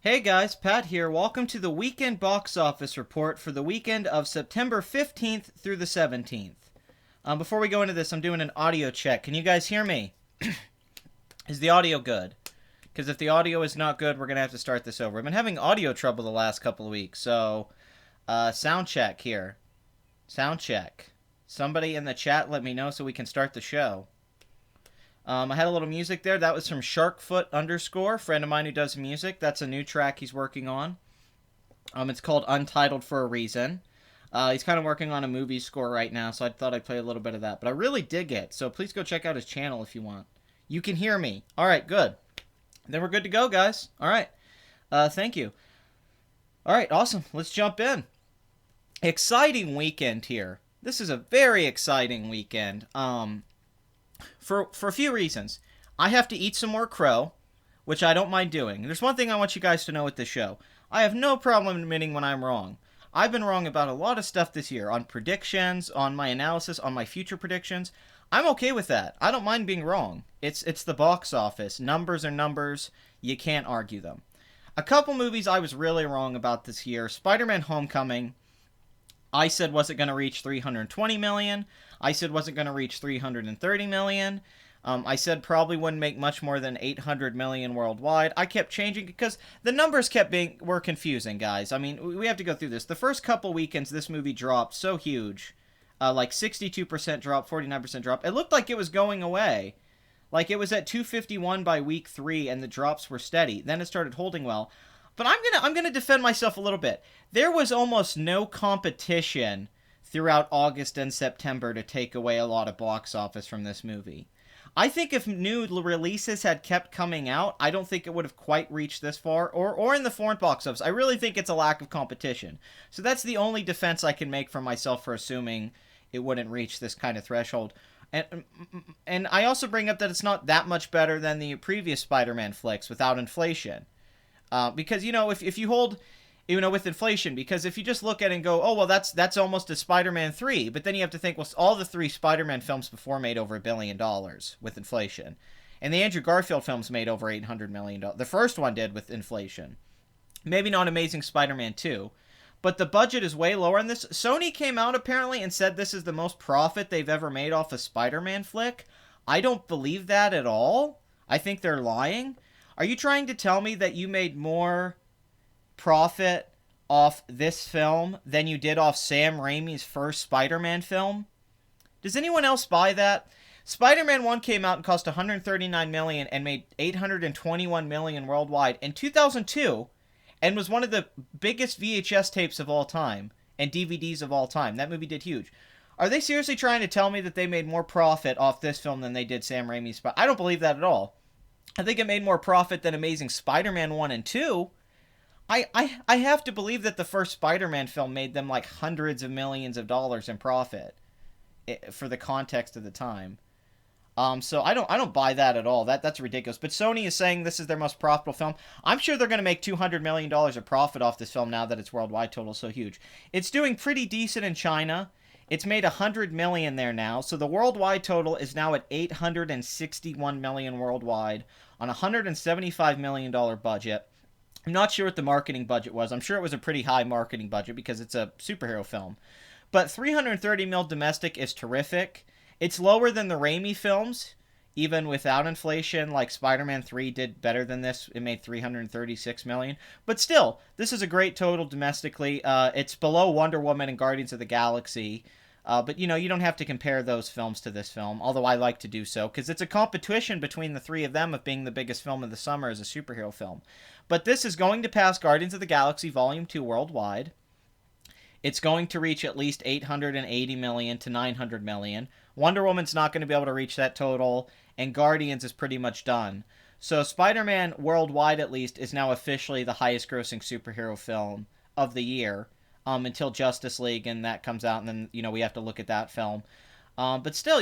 Hey guys, Pat here. Welcome to the weekend box office report for the weekend of September 15th through the 17th. Before we go into this, I'm doing an audio check. Can you guys hear me? Is the audio good? Because if the audio is not good, we're going to have to start this over. I've been having audio trouble the last couple of weeks, so sound check here. Sound check. Somebody in the chat let me know so we can start the show. I had a little music there. That was from Sharkfoot _, friend of mine who does music. That's a new track he's working on. It's called Untitled for a reason. He's kind of working on a movie score right now, so I thought I'd play a little bit of that. But I really dig it, so please go check out his channel if you want. You can hear me. All right, good. Then we're good to go, guys. All right. Thank you. All right, awesome. Let's jump in. Exciting weekend here. This is a very exciting weekend. For a few reasons. I have to eat some more crow, which I don't mind doing. There's one thing I want you guys to know with this show. I have no problem admitting when I'm wrong. I've been wrong about a lot of stuff this year, on predictions, on my analysis, on my future predictions. I'm okay with that. I don't mind being wrong. It's the box office. Numbers are numbers. You can't argue them. A couple movies I was really wrong about this year. Spider-Man Homecoming, I said wasn't going to reach 320 million. I said wasn't going to reach 330 million. I said probably wouldn't make much more than 800 million worldwide. I kept changing because the numbers were confusing, guys. I mean, we have to go through this. The first couple weekends, this movie dropped so huge. Like 62% drop, 49% drop. It looked like it was going away. Like it was at 251 by week 3 and the drops were steady. Then it started holding well. But I'm gonna defend myself a little bit. There was almost no competition throughout August and September to take away a lot of box office from this movie. I think if new releases had kept coming out, I don't think it would have quite reached this far, or in the foreign box office. I really think it's a lack of competition. So that's the only defense I can make for myself for assuming it wouldn't reach this kind of threshold. And I also bring up that it's not that much better than the previous Spider-Man flicks without inflation. Because, if you hold, with inflation, because if you just look at it and go, oh, well, that's almost a Spider-Man 3, but then you have to think, well, all the 3 Spider-Man films before made over $1 billion with inflation. And the Andrew Garfield films made over $800 million. The first one did with inflation. Maybe not Amazing Spider-Man 2, but the budget is way lower on this. Sony came out apparently and said this is the most profit they've ever made off a Spider-Man flick. I don't believe that at all. I think they're lying. Are you trying to tell me that you made more profit off this film than you did off Sam Raimi's first Spider-Man film? Does anyone else buy that? Spider-Man 1 came out and cost $139 million and made $821 million worldwide in 2002 and was one of the biggest VHS tapes of all time and DVDs of all time. That movie did huge. Are they seriously trying to tell me that they made more profit off this film than they did Sam Raimi's Spider-Man? I don't believe that at all. I think it made more profit than Amazing Spider-Man 1 and 2. I have to believe that the first Spider-Man film made them like hundreds of millions of dollars in profit for the context of the time. So I don't buy that at all. That's ridiculous. But Sony is saying this is their most profitable film. I'm sure they're going to make $200 million of profit off this film now that its worldwide total is so huge. It's doing pretty decent in China. It's made $100 million there now, so the worldwide total is now at $861 million worldwide on a $175 million budget. I'm not sure what the marketing budget was. I'm sure it was a pretty high marketing budget because it's a superhero film. But $330 million domestic is terrific. It's lower than the Raimi films, even without inflation. Like Spider-Man 3 did better than this. It made $336 million. But still, this is a great total domestically. It's below Wonder Woman and Guardians of the Galaxy. But, you don't have to compare those films to this film, although I like to do so, because it's a competition between the 3 of them of being the biggest film of the summer as a superhero film. But this is going to pass Guardians of the Galaxy Volume 2 worldwide. It's going to reach at least $880 million to $900 million. Wonder Woman's not going to be able to reach that total, and Guardians is pretty much done. So Spider-Man worldwide, at least, is now officially the highest-grossing superhero film of the year. Until Justice League and that comes out, and then, we have to look at that film. But still,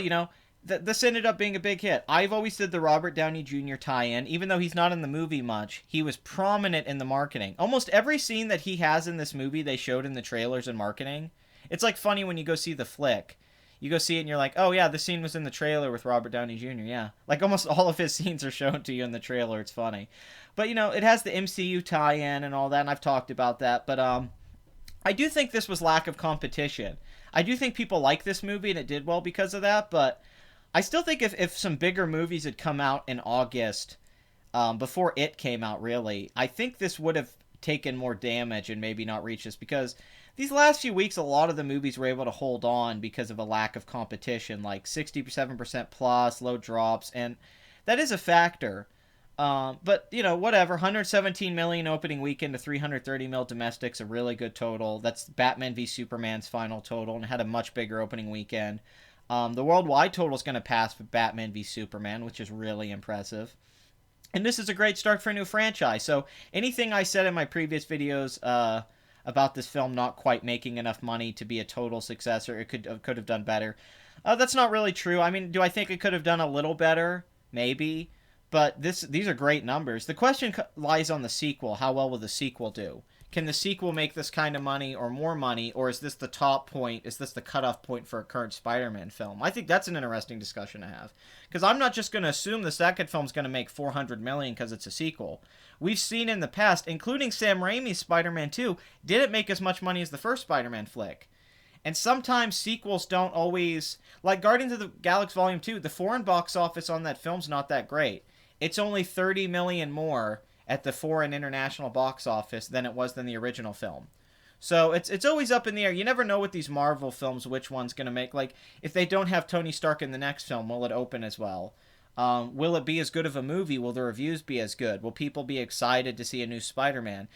this ended up being a big hit. I've always said the Robert Downey Jr. tie-in, even though he's not in the movie much, he was prominent in the marketing. Almost every scene that he has in this movie, they showed in the trailers and marketing. It's like funny when you go see the flick. You go see it and you're like, oh yeah, this scene was in the trailer with Robert Downey Jr. Yeah, like almost all of his scenes are shown to you in the trailer. It's funny, but you know it has the MCU tie-in and all that, and I've talked about that. But I do think this was lack of competition. I do think people like this movie and it did well because of that, but I still think if some bigger movies had come out in August, before it came out, really, I think this would have taken more damage and maybe not reached us, because these last few weeks, a lot of the movies were able to hold on because of a lack of competition, like 67% plus, low drops, and that is a factor. But, you know, whatever. 117 million opening weekend to 330 mil domestics, a really good total. That's Batman v Superman's final total, and had a much bigger opening weekend. The worldwide total is going to pass Batman v Superman, which is really impressive. And this is a great start for a new franchise. So anything I said in my previous videos about this film not quite making enough money to be a total success, or it could have done better, that's not really true. I mean, do I think it could have done a little better? Maybe. But these are great numbers. The question lies on the sequel. How well will the sequel do? Can the sequel make this kind of money or more money, or is this the top point? Is this the cutoff point for a current Spider-Man film? I think that's an interesting discussion to have, because I'm not just going to assume the second film's going to make 400 million because it's a sequel. We've seen in the past, including Sam Raimi's Spider-Man 2, didn't make as much money as the first Spider-Man flick. And sometimes sequels don't always... Like Guardians of the Galaxy Volume 2, the foreign box office on that film's not that great. It's only 30 million more at the foreign international box office than it was than the original film. So it's always up in the air. You never know with these Marvel films which one's going to make. Like, if they don't have Tony Stark in the next film, will it open as well? Will it be as good of a movie? Will the reviews be as good? Will people be excited to see a new Spider-Man?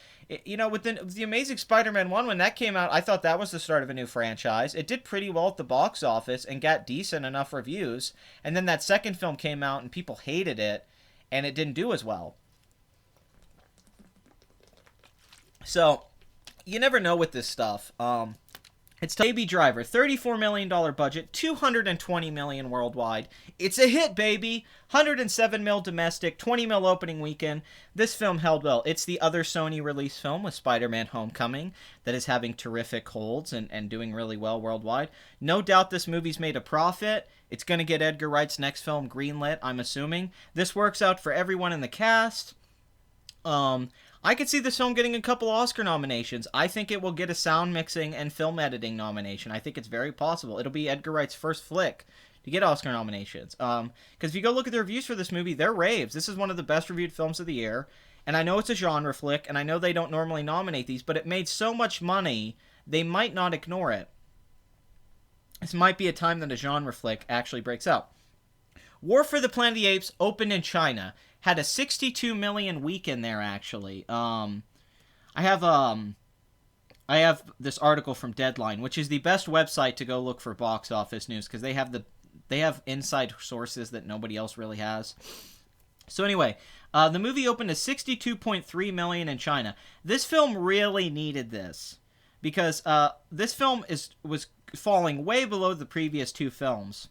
You know, with the Amazing Spider-Man 1, when that came out, I thought that was the start of a new franchise. It did pretty well at the box office and got decent enough reviews. And then that second film came out and people hated it, and it didn't do as well. So, you never know with this stuff. It's Baby Driver, $34 million budget, $220 million worldwide. It's a hit, baby! 107 mil domestic, 20 mil opening weekend. This film held well. It's the other Sony release film with Spider-Man Homecoming that is having terrific holds and doing really well worldwide. No doubt this movie's made a profit. It's going to get Edgar Wright's next film greenlit, I'm assuming. This works out for everyone in the cast. I could see this film getting a couple Oscar nominations. I think it will get a sound mixing and film editing nomination. I think it's very possible. It'll be Edgar Wright's first flick to get Oscar nominations. Because if you go look at the reviews for this movie, they're raves. This is one of the best reviewed films of the year. And I know it's a genre flick, and I know they don't normally nominate these, but it made so much money, they might not ignore it. This might be a time that a genre flick actually breaks out. War for the Planet of the Apes opened in China. Had a 62 million weekend there, actually. I have this article from Deadline, which is the best website to go look for box office news, because they have inside sources that nobody else really has. So anyway, the movie opened to 62.3 million in China. This film really needed this, because this film was falling way below the previous two films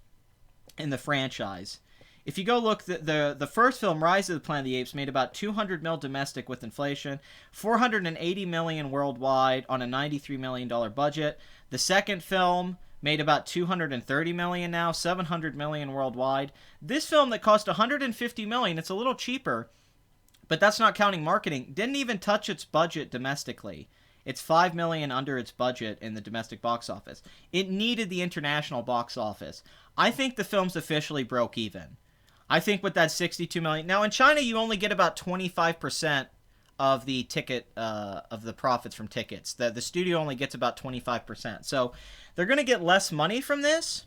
in the franchise. If you go look, the first film, Rise of the Planet of the Apes, made about 200 mil domestic with inflation, 480 million worldwide on a $93 million budget. The second film made about 230 million now, 700 million worldwide. This film that cost 150 million, it's a little cheaper, but that's not counting marketing, didn't even touch its budget domestically. It's $5 million under its budget in the domestic box office. It needed the international box office. I think the film's officially broke even. I think with that 62 million. Now in China, you only get about 25% of the ticket of the profits from tickets. The studio only gets about 25%. So they're going to get less money from this.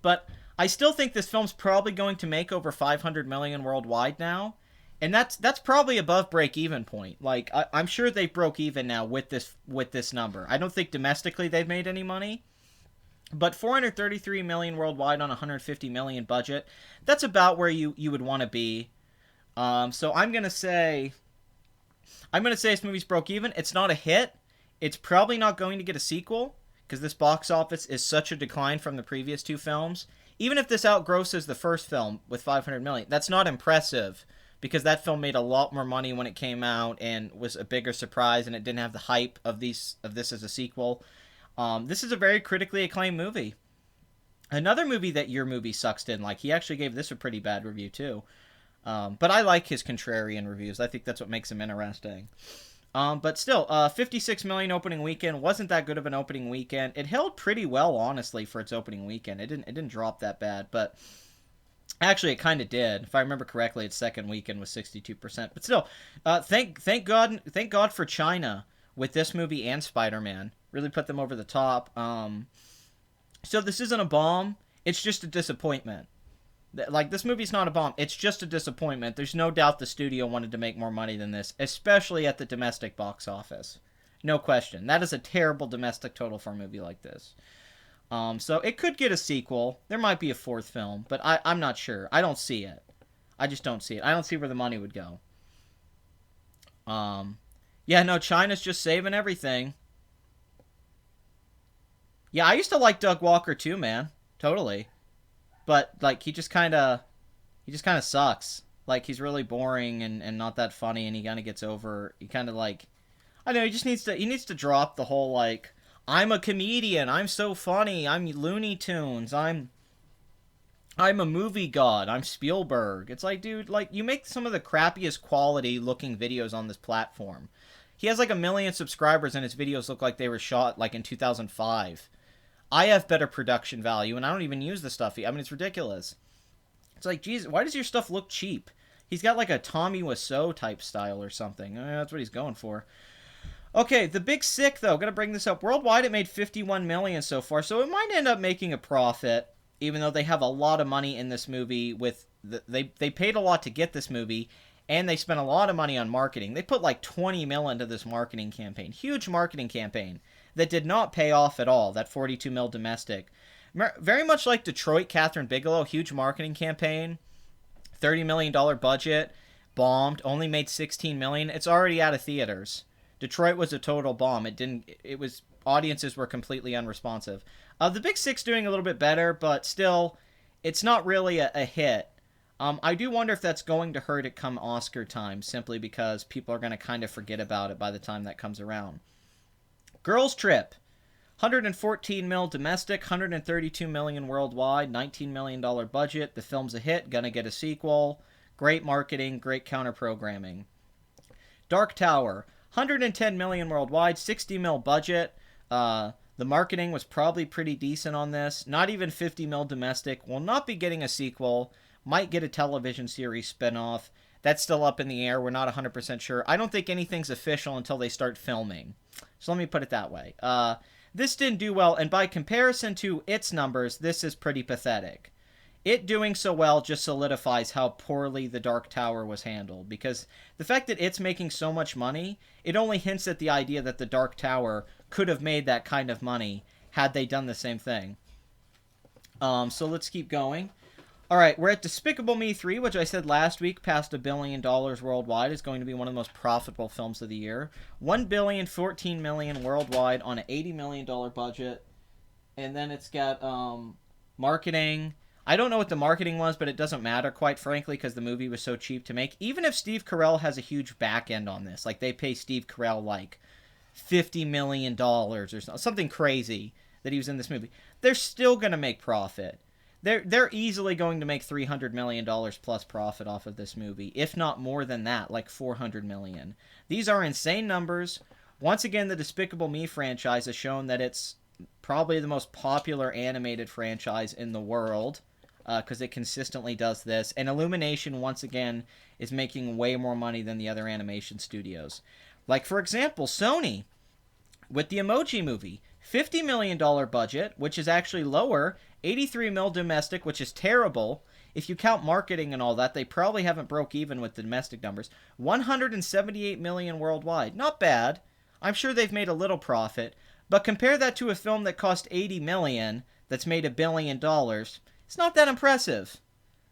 But I still think this film's probably going to make over 500 million worldwide now. And that's probably above break-even point. Like I'm sure they broke even now with this number. I don't think domestically they've made any money. But 433 million worldwide on a 150 million budget, that's about where you would want to be. So I'm gonna say this movie's broke even. It's not a hit. It's probably not going to get a sequel, because this box office is such a decline from the previous two films. Even if this outgrosses the first film with 500 million, that's not impressive, because that film made a lot more money when it came out and was a bigger surprise, and it didn't have the hype of this as a sequel. This is a very critically acclaimed movie. Another movie that your movie sucks didn't like. He actually gave this a pretty bad review too. But I like his contrarian reviews. I think that's what makes him interesting. But still, 56 million opening weekend wasn't that good of an opening weekend. It held pretty well, honestly, for its opening weekend. It didn't drop that bad, but actually it kind of did. If I remember correctly, its second weekend was 62%. But still, thank God for China with this movie and Spider-Man. Really put them over the top. So this isn't a bomb. It's just a disappointment. Like, this movie's not a bomb. It's just a disappointment. There's no doubt the studio wanted to make more money than this, especially at the domestic box office. No question. That is a terrible domestic total for a movie like this. So it could get a sequel. There might be a fourth film, but I'm not sure. I don't see it. I just don't see it. I don't see where the money would go. Yeah, no, China's just saving everything. Yeah, I used to like Doug Walker too, man. Totally. But like he just kind of sucks. Like, he's really boring and not that funny, and he kind of like, I don't know, he needs to drop the whole like, I'm a comedian, I'm so funny, I'm Looney Tunes, I'm a movie god, I'm Spielberg. It's like, dude, like, you make some of the crappiest quality looking videos on this platform. He has like 1 million subscribers and his videos look like they were shot like in 2005. I have better production value, and I don't even use the stuff. I mean, it's ridiculous. It's like, Jesus, why does your stuff look cheap? He's got like a Tommy Wiseau type style or something. That's what he's going for. Okay, The Big Sick, though. Gonna bring this up. Worldwide, it made 51 million so far, so it might end up making a profit, even though they have a lot of money in this movie. They paid a lot to get this movie, and they spent a lot of money on marketing. They put like 20 mil into this marketing campaign. Huge marketing campaign that did not pay off at all, that 42 mil domestic. Very much like Detroit, Catherine Bigelow, huge marketing campaign, $30 million budget, bombed, only made 16 million. It's already out of theaters. Detroit was a total bomb. Audiences were completely unresponsive. The Big Sick's doing a little bit better, but still, it's not really a hit. I do wonder if that's going to hurt it come Oscar time, simply because people are going to kind of forget about it by the time that comes around. Girls Trip, 114 mil domestic, 132 million worldwide, $19 million budget. The film's a hit, gonna get a sequel. Great marketing, great counter programming. Dark Tower, 110 million worldwide, 60 mil budget. The marketing was probably pretty decent on this. Not even 50 mil domestic. Will not be getting a sequel. Might get a television series spinoff. That's still up in the air. We're not 100% sure. I don't think anything's official until they start filming. So let me put it that way. This didn't do well, and by comparison to its numbers, this is pretty pathetic. It doing so well just solidifies how poorly The Dark Tower was handled, because the fact that it's making so much money, it only hints at the idea that The Dark Tower could have made that kind of money had they done the same thing. So let's keep going. Alright, we're at Despicable Me 3, which I said last week passed $1 billion worldwide. Is going to be one of the most profitable films of the year. $1.014 billion worldwide on an $80 million budget. And then it's got marketing. I don't know what the marketing was, but it doesn't matter, quite frankly, because the movie was so cheap to make. Even if Steve Carell has a huge back end on this, like they pay Steve Carell like $50 million or something crazy that he was in this movie, they're still going to make profit. They're easily going to make $300 million plus profit off of this movie, if not more than that, like $400 million. These are insane numbers. Once again, the Despicable Me franchise has shown that it's probably the most popular animated franchise in the world, because it consistently does this. And Illumination, once again, is making way more money than the other animation studios. Like, for example, Sony, with the Emoji Movie, $50 million budget, which is actually lower, 83 mil domestic, which is terrible. If you count marketing and all that, they probably haven't broke even with the domestic numbers. 178 million worldwide. Not bad. I'm sure they've made a little profit, but compare that to a film that cost 80 million that's made $1 billion. It's not that impressive.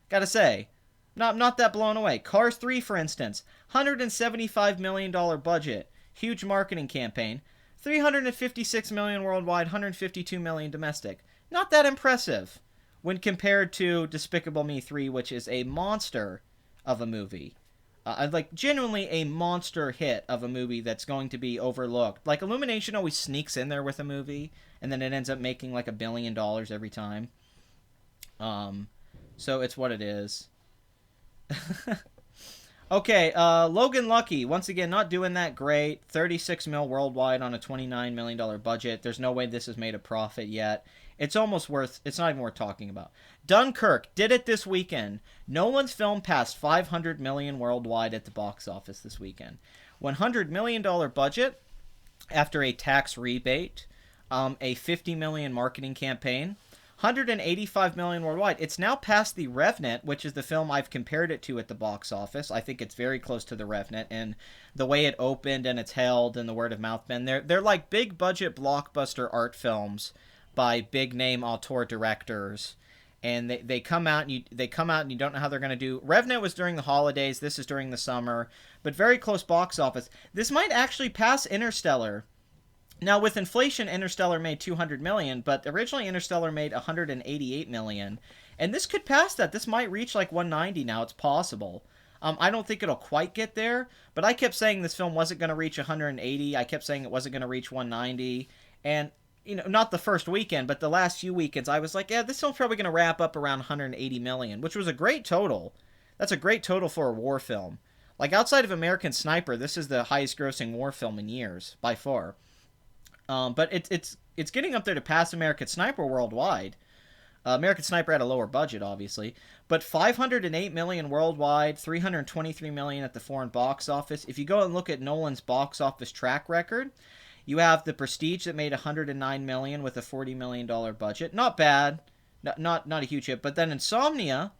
Gotta say. Not that blown away. Cars 3, for instance, $175 million budget. Huge marketing campaign. 356 million worldwide, 152 million domestic. Not that impressive when compared to Despicable Me 3, which is a monster of a movie. Like, genuinely a monster hit of a movie that's going to be overlooked. Like, Illumination always sneaks in there with a movie, and then it ends up making like $1 billion every time. Um, so it's what it is. Okay, Logan Lucky, once again, not doing that great. 36 mil worldwide on a $29 million budget. There's no way this has made a profit yet. It's almost worth, it's not even worth talking about. Dunkirk did it this weekend. Nolan's film passed 500 million worldwide at the box office this weekend. $100 million budget after a tax rebate, a 50 million marketing campaign. 185 million worldwide. It's now past The Revenant, which is the film I've compared it to at the box office. I think it's very close to The Revenant, and the way it opened and it's held and the word of mouth been. They're like big budget blockbuster art films by big name auteur directors, and they come out and you don't know how they're going to do. Revenant was during the holidays. This is during the summer, but very close box office. This might actually pass Interstellar. Now, with inflation, Interstellar made 200 million, but originally Interstellar made 188 million, and this could pass that. This might reach like 190 now. It's possible. I don't think it'll quite get there, but I kept saying this film wasn't going to reach 180. I kept saying it wasn't going to reach 190, and not the first weekend, but the last few weekends, I was like, yeah, this film's probably going to wrap up around 180 million, which was a great total. That's a great total for a war film. Like outside of American Sniper, this is the highest-grossing war film in years by far. But it's getting up there to pass American Sniper worldwide. American Sniper had a lower budget, obviously, but 508 million worldwide, 323 million at the foreign box office. If you go and look at Nolan's box office track record, you have The Prestige that made 109 million with a $40 million budget. Not bad, not a huge hit. But then Insomnia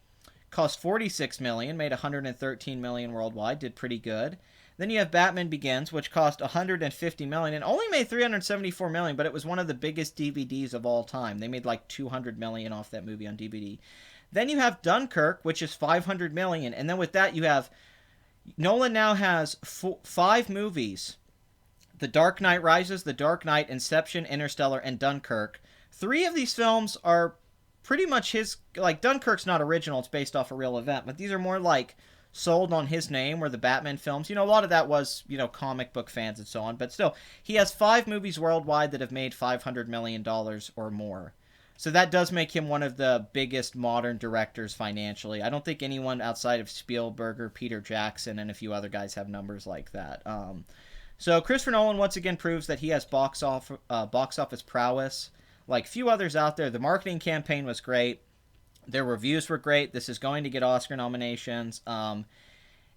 cost 46 million, made 113 million worldwide, did pretty good. Then you have Batman Begins, which cost 150 million and only made 374 million, but it was one of the biggest DVDs of all time. They made like 200 million off that movie on DVD. Then you have Dunkirk, which is 500 million, and then with that you have Nolan now has 5 movies: The Dark Knight Rises, The Dark Knight, Inception, Interstellar, and Dunkirk. 3 of these films are pretty much his. Like Dunkirk's not original; it's based off a real event, but these are more like sold on his name, where the Batman films, a lot of that was, comic book fans and so on, but still, he has 5 movies worldwide that have made $500 million or more. So that does make him one of the biggest modern directors financially. I don't think anyone outside of Spielberg or Peter Jackson and a few other guys have numbers like that. So Christopher Nolan once again proves that he has box office prowess. Like few others out there, the marketing campaign was great. Their reviews were great. This is going to get Oscar nominations. And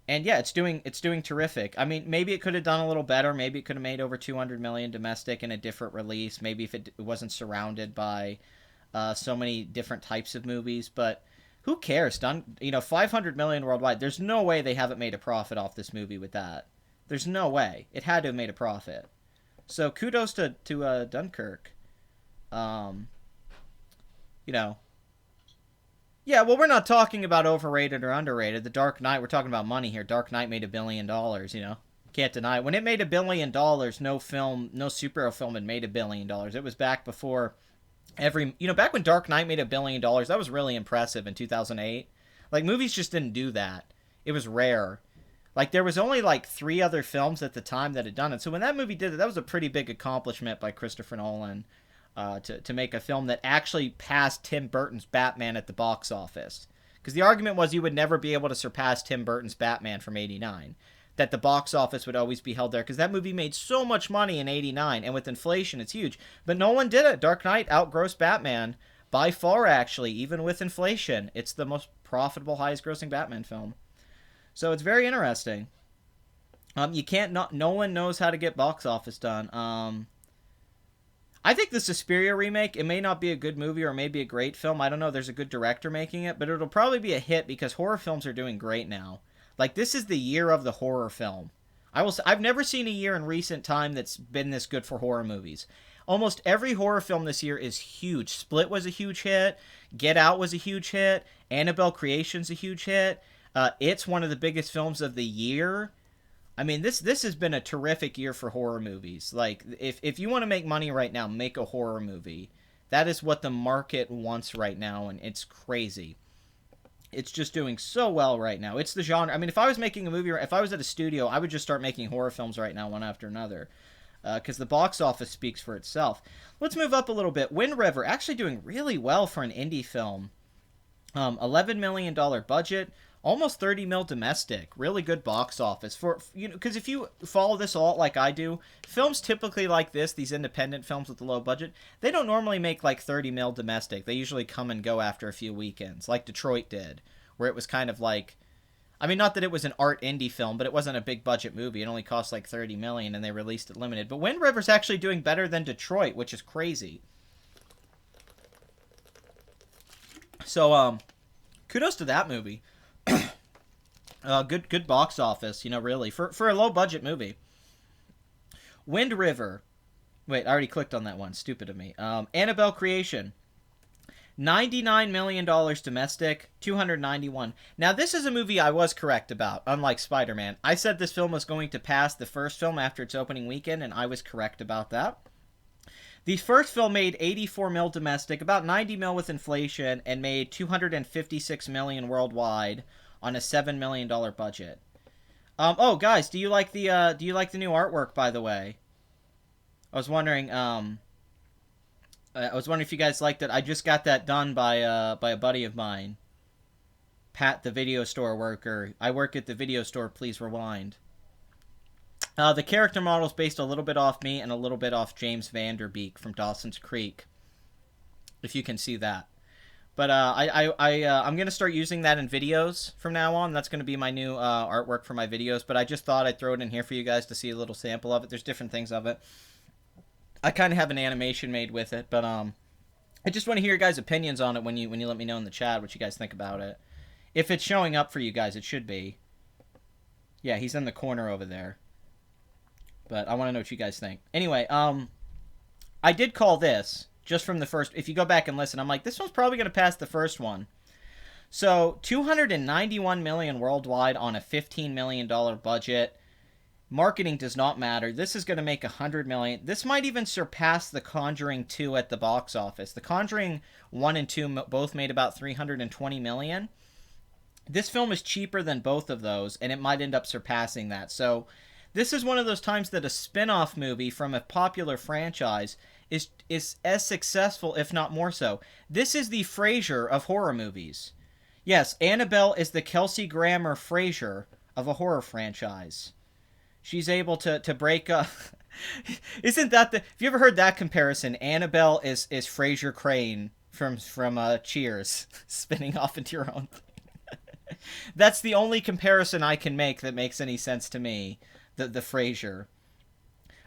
yeah, it's doing terrific. I mean, maybe it could have done a little better. Maybe it could have made over 200 million domestic in a different release. Maybe if it wasn't surrounded by so many different types of movies. But who cares? 500 million worldwide. There's no way they haven't made a profit off this movie with that. There's no way. It had to have made a profit. So kudos to Dunkirk. Yeah, well, we're not talking about overrated or underrated. The Dark Knight, we're talking about money here. Dark Knight made $1 billion, Can't deny it. When it made $1 billion, no superhero film had made $1 billion. It was back before back when Dark Knight made $1 billion, that was really impressive in 2008. Like, movies just didn't do that. It was rare. Like, there was only, 3 other films at the time that had done it. So when that movie did it, that was a pretty big accomplishment by Christopher Nolan. To make a film that actually passed Tim Burton's Batman at the box office. Because the argument was you would never be able to surpass Tim Burton's Batman from 89. That the box office would always be held there. Because that movie made so much money in 89. And with inflation, it's huge. But Nolan did it. Dark Knight outgrossed Batman. By far, actually. Even with inflation. It's the most profitable, highest grossing Batman film. So it's very interesting. Nolan knows how to get box office done. I think the Suspiria remake, it may not be a good movie or maybe a great film. I don't know. There's a good director making it, but it'll probably be a hit because horror films are doing great now. Like, this is the year of the horror film. I've never seen a year in recent time that's been this good for horror movies. Almost every horror film this year is huge. Split was a huge hit. Get Out was a huge hit. Annabelle Creation's a huge hit. It's one of the biggest films of the year. I mean, this has been a terrific year for horror movies. Like, if you want to make money right now, make a horror movie. That is what the market wants right now, and it's crazy. It's just doing so well right now. It's the genre. I mean, if I was making a movie, if I was at a studio, I would just start making horror films right now, one after another. Because the box office speaks for itself. Let's move up a little bit. Wind River, actually doing really well for an indie film. $11 million budget, almost 30 mil domestic. Really good box office for, you know, because if you follow this all like I do, films typically like this, these independent films with the low budget, they don't normally make like 30 mil domestic. They usually come and go after a few weekends, like Detroit did, where it was kind of like, I mean, not that it was an art indie film, but it wasn't a big budget movie. It only cost like 30 million and they released it limited. But Wind River's actually doing better than Detroit, which is crazy. So, kudos to that movie. Good box office, you know, really, for a low budget movie. Wind River. Wait, I already clicked on that one. Stupid of me. Annabelle Creation. $99 million domestic, 291. Now, this is a movie I was correct about, unlike Spider-Man. I said this film was going to pass the first film after its opening weekend, and I was correct about that. The first film made 84 mil domestic, about 90 mil with inflation, and made 256 million worldwide on a $7 million budget. Oh, guys, do you like the new artwork, by the way? I was wondering if you guys liked it. I just got that done by a buddy of mine, Pat, the video store worker. I work at the video store. Please rewind. The character model is based a little bit off me and a little bit off James Vanderbeek from Dawson's Creek, if you can see that. But I'm gonna start using that in videos from now on. That's gonna be my new artwork for my videos. But I just thought I'd throw it in here for you guys to see a little sample of it. There's different things of it. I kind of have an animation made with it, but I just want to hear your guys' opinions on it when you let me know in the chat what you guys think about it. If it's showing up for you guys, it should be. Yeah, he's in the corner over there. But I want to know what you guys think. Anyway, I did call this just from the first. If you go back and listen, I'm like, this one's probably going to pass the first one. So 291 million worldwide on a $15 million budget. Marketing does not matter. This is going to make 100 million. This might even surpass The Conjuring 2 at the box office. The Conjuring 1 and 2 both made about 320 million. This film is cheaper than both of those, and it might end up surpassing that. So this is one of those times that a spin-off movie from a popular franchise is as successful, if not more so. This is the Frasier of horror movies. Yes, Annabelle is the Kelsey Grammer Frasier of a horror franchise. She's able to break up. Isn't that the? Have you ever heard that comparison? Annabelle is Frasier Crane from Cheers, spinning off into your own thing. That's the only comparison I can make that makes any sense to me. The Frasier.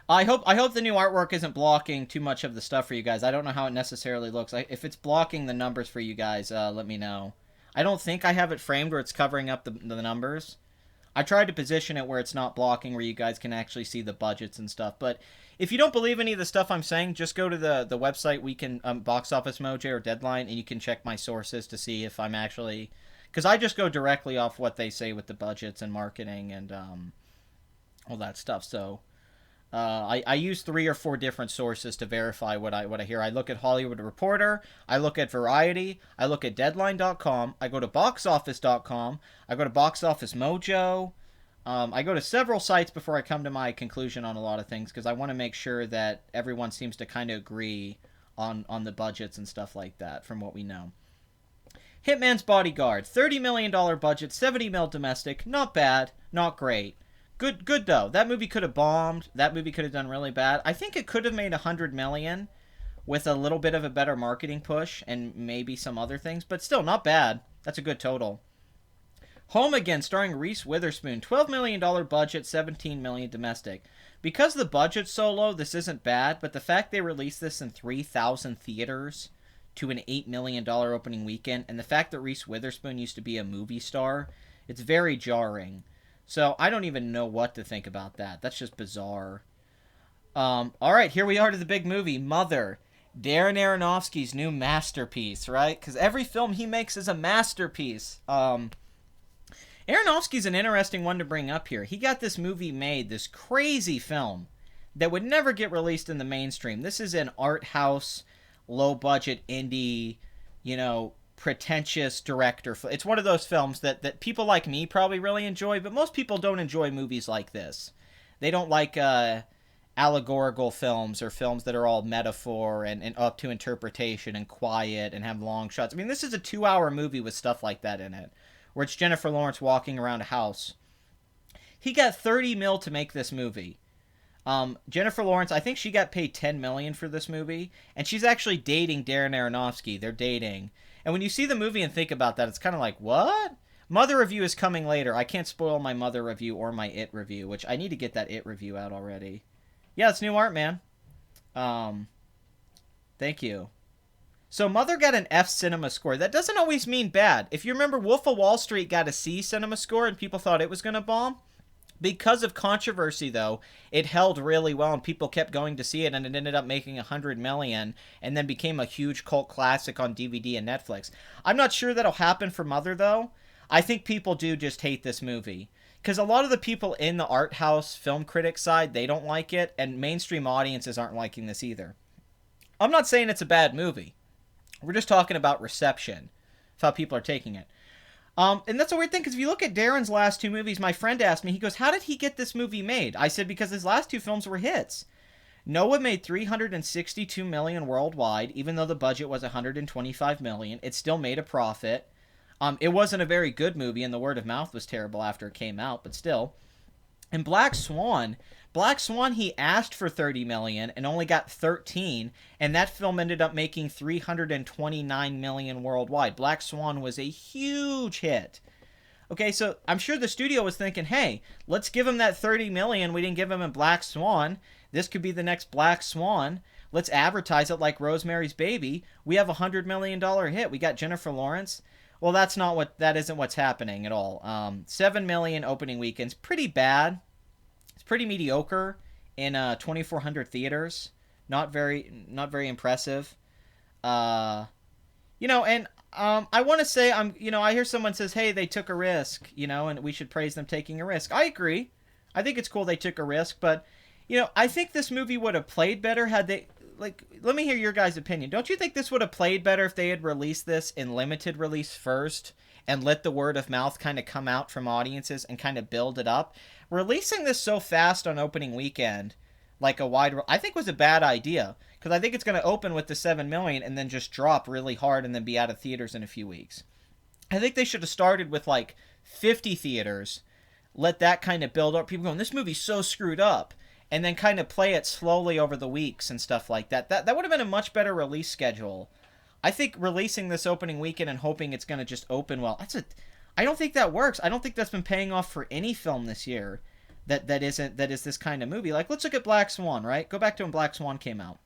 I hope the new artwork isn't blocking too much of the stuff for you guys. I don't know how it necessarily looks. If it's blocking the numbers for you guys, let me know. I don't think I have it framed where it's covering up the numbers. I tried to position it where it's not blocking, where you guys can actually see the budgets and stuff. But if you don't believe any of the stuff I'm saying, just go to the website, Box Office Mojo or Deadline, and you can check my sources to see if I'm actually... Because I just go directly off what they say with the budgets and marketing and all that stuff. So I use 3 or 4 different sources to verify what I hear. I look at Hollywood Reporter, I look at Variety, I look at Deadline.com, I go to BoxOffice.com, I go to Box Office Mojo. I go to several sites before I come to my conclusion on a lot of things because I want to make sure that everyone seems to kind of agree on the budgets and stuff like that from what we know. Hitman's Bodyguard, $30 million budget, 70 mil domestic, not bad, not great. Good though. That movie could have bombed. That movie could have done really bad. I think it could have made 100 million with a little bit of a better marketing push and maybe some other things, but still not bad. That's a good total. Home Again, starring Reese Witherspoon, $12 million budget, 17 million domestic. Because the budget's so low, this isn't bad, but the fact they released this in 3,000 theaters to an $8 million opening weekend, and the fact that Reese Witherspoon used to be a movie star, it's very jarring. So I don't even know what to think about that. That's just bizarre. All right, here we are to the big movie, Mother. Darren Aronofsky's new masterpiece, right? Because every film he makes is a masterpiece. Aronofsky's an interesting one to bring up here. He got this movie made, this crazy film, that would never get released in the mainstream. This is an art house, low-budget, indie, pretentious director. It's one of those films that people like me probably really enjoy, but most people don't enjoy movies like this. They don't like allegorical films or films that are all metaphor and up to interpretation and quiet and have long shots. I mean, this is a 2-hour movie with stuff like that in it, where it's Jennifer Lawrence walking around a house. He got 30 mil to make this movie. Jennifer Lawrence, I think she got paid 10 million for this movie, and she's actually dating Darren Aronofsky. They're dating. And when you see the movie and think about that, it's kind of like, what? Mother review is coming later. I can't spoil my Mother review or my It review, which I need to get that It review out already. Yeah, it's new art, man. Thank you. So Mother got an F cinema score. That doesn't always mean bad. If you remember, Wolf of Wall Street got a C cinema score and people thought it was going to bomb. Because of controversy, though, it held really well and people kept going to see it, and it ended up making 100 million and then became a huge cult classic on DVD and Netflix. I'm not sure that'll happen for Mother, though. I think people do just hate this movie. Because a lot of the people in the art house film critic side, they don't like it, and mainstream audiences aren't liking this either. I'm not saying it's a bad movie. We're just talking about reception, of how people are taking it. And that's a weird thing, because if you look at Darren's last two movies, my friend asked me, he goes, how did he get this movie made? I said, because his last two films were hits. Noah made $362 million worldwide, even though the budget was $125 million. It still made a profit. It wasn't a very good movie, and the word of mouth was terrible after it came out, but still. And Black Swan, he asked for $30 million and only got 13, and that film ended up making $329 million worldwide. Black Swan was a huge hit. Okay, so I'm sure the studio was thinking, hey, let's give him that $30 million we didn't give him in Black Swan. This could be the next Black Swan. Let's advertise it like Rosemary's Baby. We have a $100 million hit. We got Jennifer Lawrence. Well, that isn't what's happening at all. 7 million opening weekends, pretty bad. It's pretty mediocre in 2,400 theaters. Not very impressive. I want to say I hear someone says, hey, they took a risk, and we should praise them taking a risk. I agree. I think it's cool they took a risk, but I think this movie would have played better had they. Let me hear your guys' opinion. Don't you think this would have played better if they had released this in limited release first and let the word of mouth kind of come out from audiences and kind of build it up? Releasing this so fast on opening weekend, I think was a bad idea, because I think it's going to open with the 7 million and then just drop really hard and then be out of theaters in a few weeks. I think they should have started with 50 theaters, let that kind of build up. People going, this movie's so screwed up. And then kind of play it slowly over the weeks and stuff like that. That would have been a much better release schedule. I think releasing this opening weekend and hoping it's going to just open well, I don't think that works. I don't think that's been paying off for any film this year that is this kind of movie. Let's look at Black Swan, right? Go back to when Black Swan came out.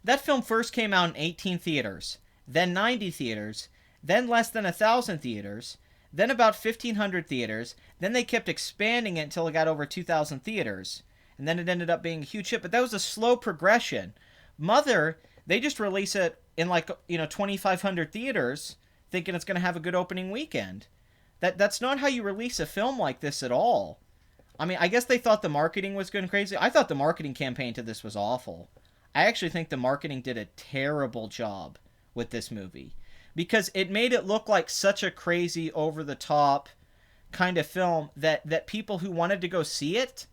That film first came out in 18 theaters, then 90 theaters, then less than 1,000 theaters, then about 1,500 theaters, then they kept expanding it until it got over 2,000 theaters. And then it ended up being a huge hit. But that was a slow progression. Mother, they just release it in 2,500 theaters, thinking it's going to have a good opening weekend. That's not how you release a film like this at all. I mean, I guess they thought the marketing was going crazy. I thought the marketing campaign to this was awful. I actually think the marketing did a terrible job with this movie, because it made it look like such a crazy, over-the-top kind of film that people who wanted to go see it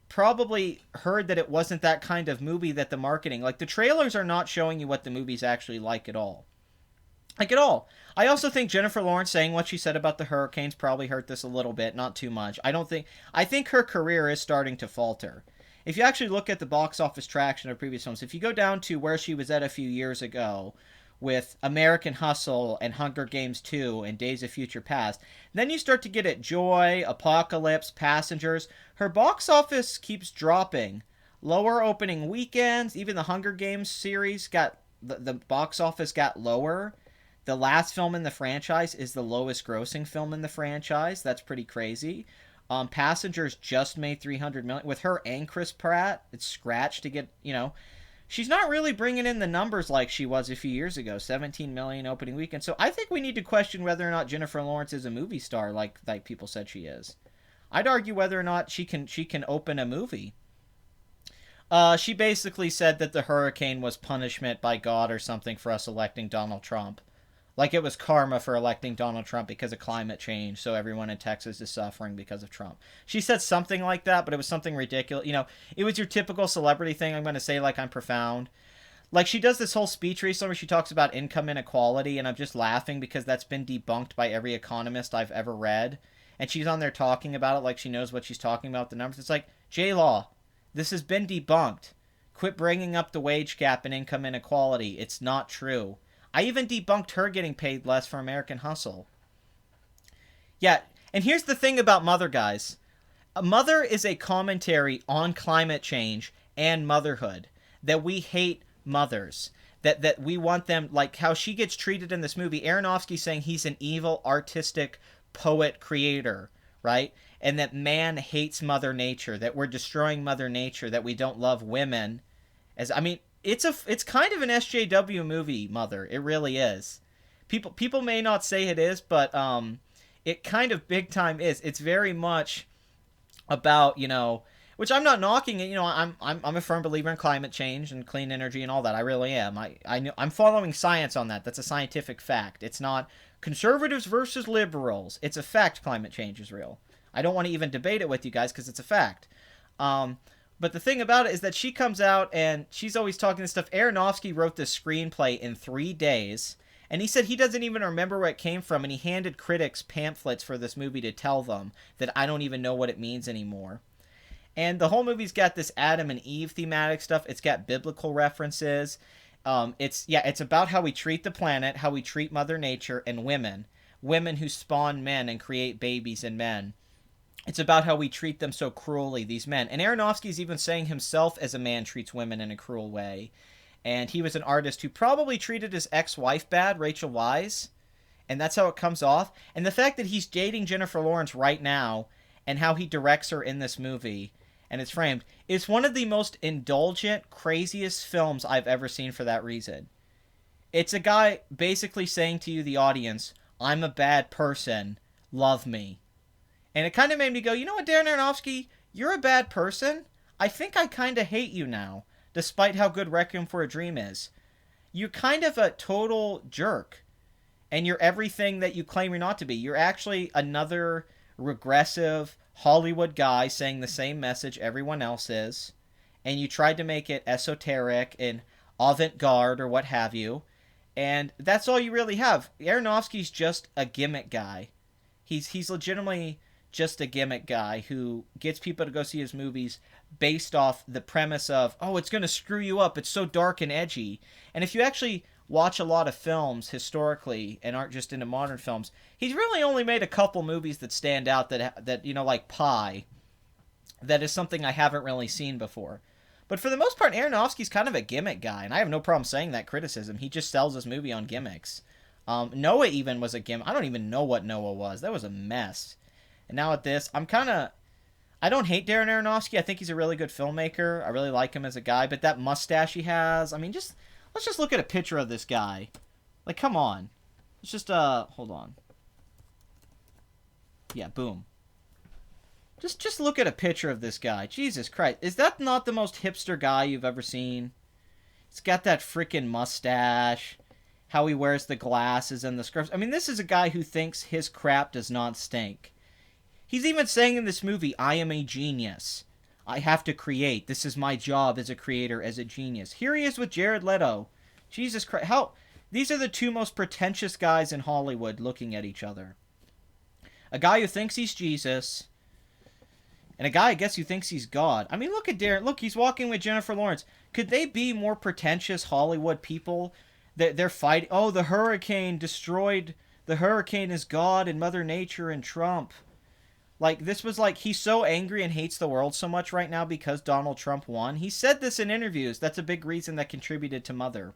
probably heard that it wasn't that kind of movie that the marketing. The trailers are not showing you what the movie's actually like at all. At all. I also think Jennifer Lawrence saying what she said about the hurricanes probably hurt this a little bit, not too much. I think her career is starting to falter. If you actually look at the box office traction of previous films, if you go down to where she was at a few years ago with American Hustle and Hunger Games 2 and Days of Future Past, then you start to get at Joy, Apocalypse, Passengers. Her box office keeps dropping. Lower opening weekends, even the Hunger Games series got, the box office got lower. The last film in the franchise is the lowest grossing film in the franchise. That's pretty crazy. Passengers just made $300 million. With her and Chris Pratt, it's scratched to get, she's not really bringing in the numbers like she was a few years ago. 17 million opening weekend. So I think we need to question whether or not Jennifer Lawrence is a movie star like people said she is. I'd argue whether or not she can open a movie. She basically said that the hurricane was punishment by God or something for us electing Donald Trump. Like it was karma for electing Donald Trump because of climate change, so everyone in Texas is suffering because of Trump. She said something like that, but it was something ridiculous. You know, it was your typical celebrity thing. I'm going to say like I'm profound. Like she does this whole speech recently where she talks about income inequality, and I'm just laughing because that's been debunked by every economist I've ever read. And she's on there talking about it like she knows what she's talking about, the numbers. It's like, J-Law, this has been debunked. Quit bringing up the wage gap and income inequality. It's not true. I even debunked her getting paid less for American Hustle. Yeah, and here's the thing about Mother, guys. Mother is a commentary on climate change and motherhood. That we hate mothers. That we want them, like how she gets treated in this movie. Aronofsky saying he's an evil, artistic poet creator, right? And that man hates Mother Nature, that we're destroying Mother Nature, that we don't love women. It's kind of an SJW movie, Mother. It really is. People may not say it is, but it kind of big time is. It's very much about, you know, which I'm not knocking it. You know, I'm a firm believer in climate change and clean energy and all that. I really am. I'm following science on that. That's a scientific fact. It's not conservatives versus liberals. It's a fact. Climate change is real. I don't want to even debate it with you guys because it's a fact. But the thing about it is that she comes out and she's always talking this stuff. Aronofsky wrote this screenplay in 3 days. And he said he doesn't even remember where it came from. And he handed critics pamphlets for this movie to tell them that I don't even know what it means anymore. And the whole movie's got this Adam and Eve thematic stuff. It's got biblical references. It's about how we treat the planet, how we treat Mother Nature, and women. Women who spawn men and create babies and men. It's about how we treat them so cruelly, these men. And Aronofsky's even saying himself as a man treats women in a cruel way. And he was an artist who probably treated his ex-wife bad, Rachel Weisz. And that's how it comes off. And the fact that he's dating Jennifer Lawrence right now and how he directs her in this movie and it's framed, is one of the most indulgent, craziest films I've ever seen for that reason. It's a guy basically saying to you, the audience, I'm a bad person, love me. And it kind of made me go, you know what, Darren Aronofsky, you're a bad person. I think I kind of hate you now, despite how good Requiem for a Dream is. You're kind of a total jerk. And you're everything that you claim you're not to be. You're actually another regressive Hollywood guy saying the same message everyone else is. And you tried to make it esoteric and avant-garde or what have you. And that's all you really have. Aronofsky's just a gimmick guy. He's legitimately just a gimmick guy who gets people to go see his movies based off the premise of, oh, it's going to screw you up. It's so dark and edgy. And if you actually watch a lot of films historically and aren't just into modern films, he's really only made a couple movies that stand out that you know, like Pi. That is something I haven't really seen before. But for the most part, Aronofsky's kind of a gimmick guy, and I have no problem saying that criticism. He just sells his movie on gimmicks. Noah even was a gimmick. I don't even know what Noah was. That was a mess. And now at this, I don't hate Darren Aronofsky. I think he's a really good filmmaker. I really like him as a guy. But that mustache he has, I mean, let's just look at a picture of this guy. Like, come on. Let's just, hold on. Yeah, boom. Just look at a picture of this guy. Jesus Christ. Is that not the most hipster guy you've ever seen? He's got that freaking mustache. How he wears the glasses and the scarves. I mean, this is a guy who thinks his crap does not stink. He's even saying in this movie, I am a genius. I have to create. This is my job as a creator, as a genius. Here he is with Jared Leto. Jesus Christ. These are the two most pretentious guys in Hollywood looking at each other. A guy who thinks he's Jesus, and a guy, I guess, who thinks he's God. I mean, look at Darren. Look, he's walking with Jennifer Lawrence. Could they be more pretentious Hollywood people? They're fighting. Oh, the hurricane destroyed. The hurricane is God and Mother Nature and Trump. Like, this was like, he's so angry and hates the world so much right now because Donald Trump won. He said this in interviews. That's a big reason that contributed to Mother.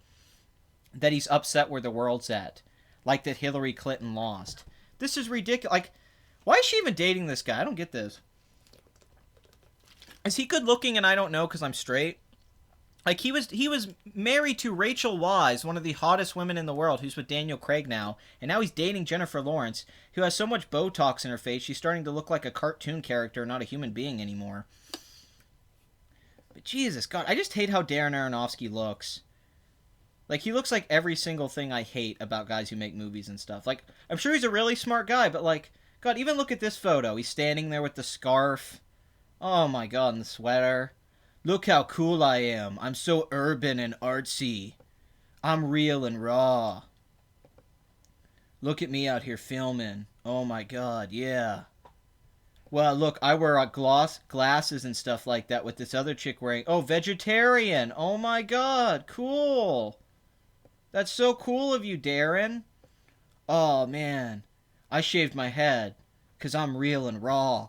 That he's upset where the world's at. Like that Hillary Clinton lost. This is ridiculous. Like, why is she even dating this guy? I don't get this. Is he good looking and I don't know because I'm straight? Like, he was married to Rachel Weisz, one of the hottest women in the world, who's with Daniel Craig now. And now he's dating Jennifer Lawrence, who has so much Botox in her face, she's starting to look like a cartoon character, not a human being anymore. But Jesus, God, I just hate how Darren Aronofsky looks. Like, he looks like every single thing I hate about guys who make movies and stuff. Like, I'm sure he's a really smart guy, but, like, God, even look at this photo. He's standing there with the scarf. Oh my God, and the sweater. Look how cool I am. I'm so urban and artsy. I'm real and raw. Look at me out here filming. Oh my God, yeah. Well, look, I wear glasses and stuff like that with this other chick wearing... Oh, vegetarian. Oh my God, cool. That's so cool of you, Darren. Oh, man. I shaved my head because I'm real and raw.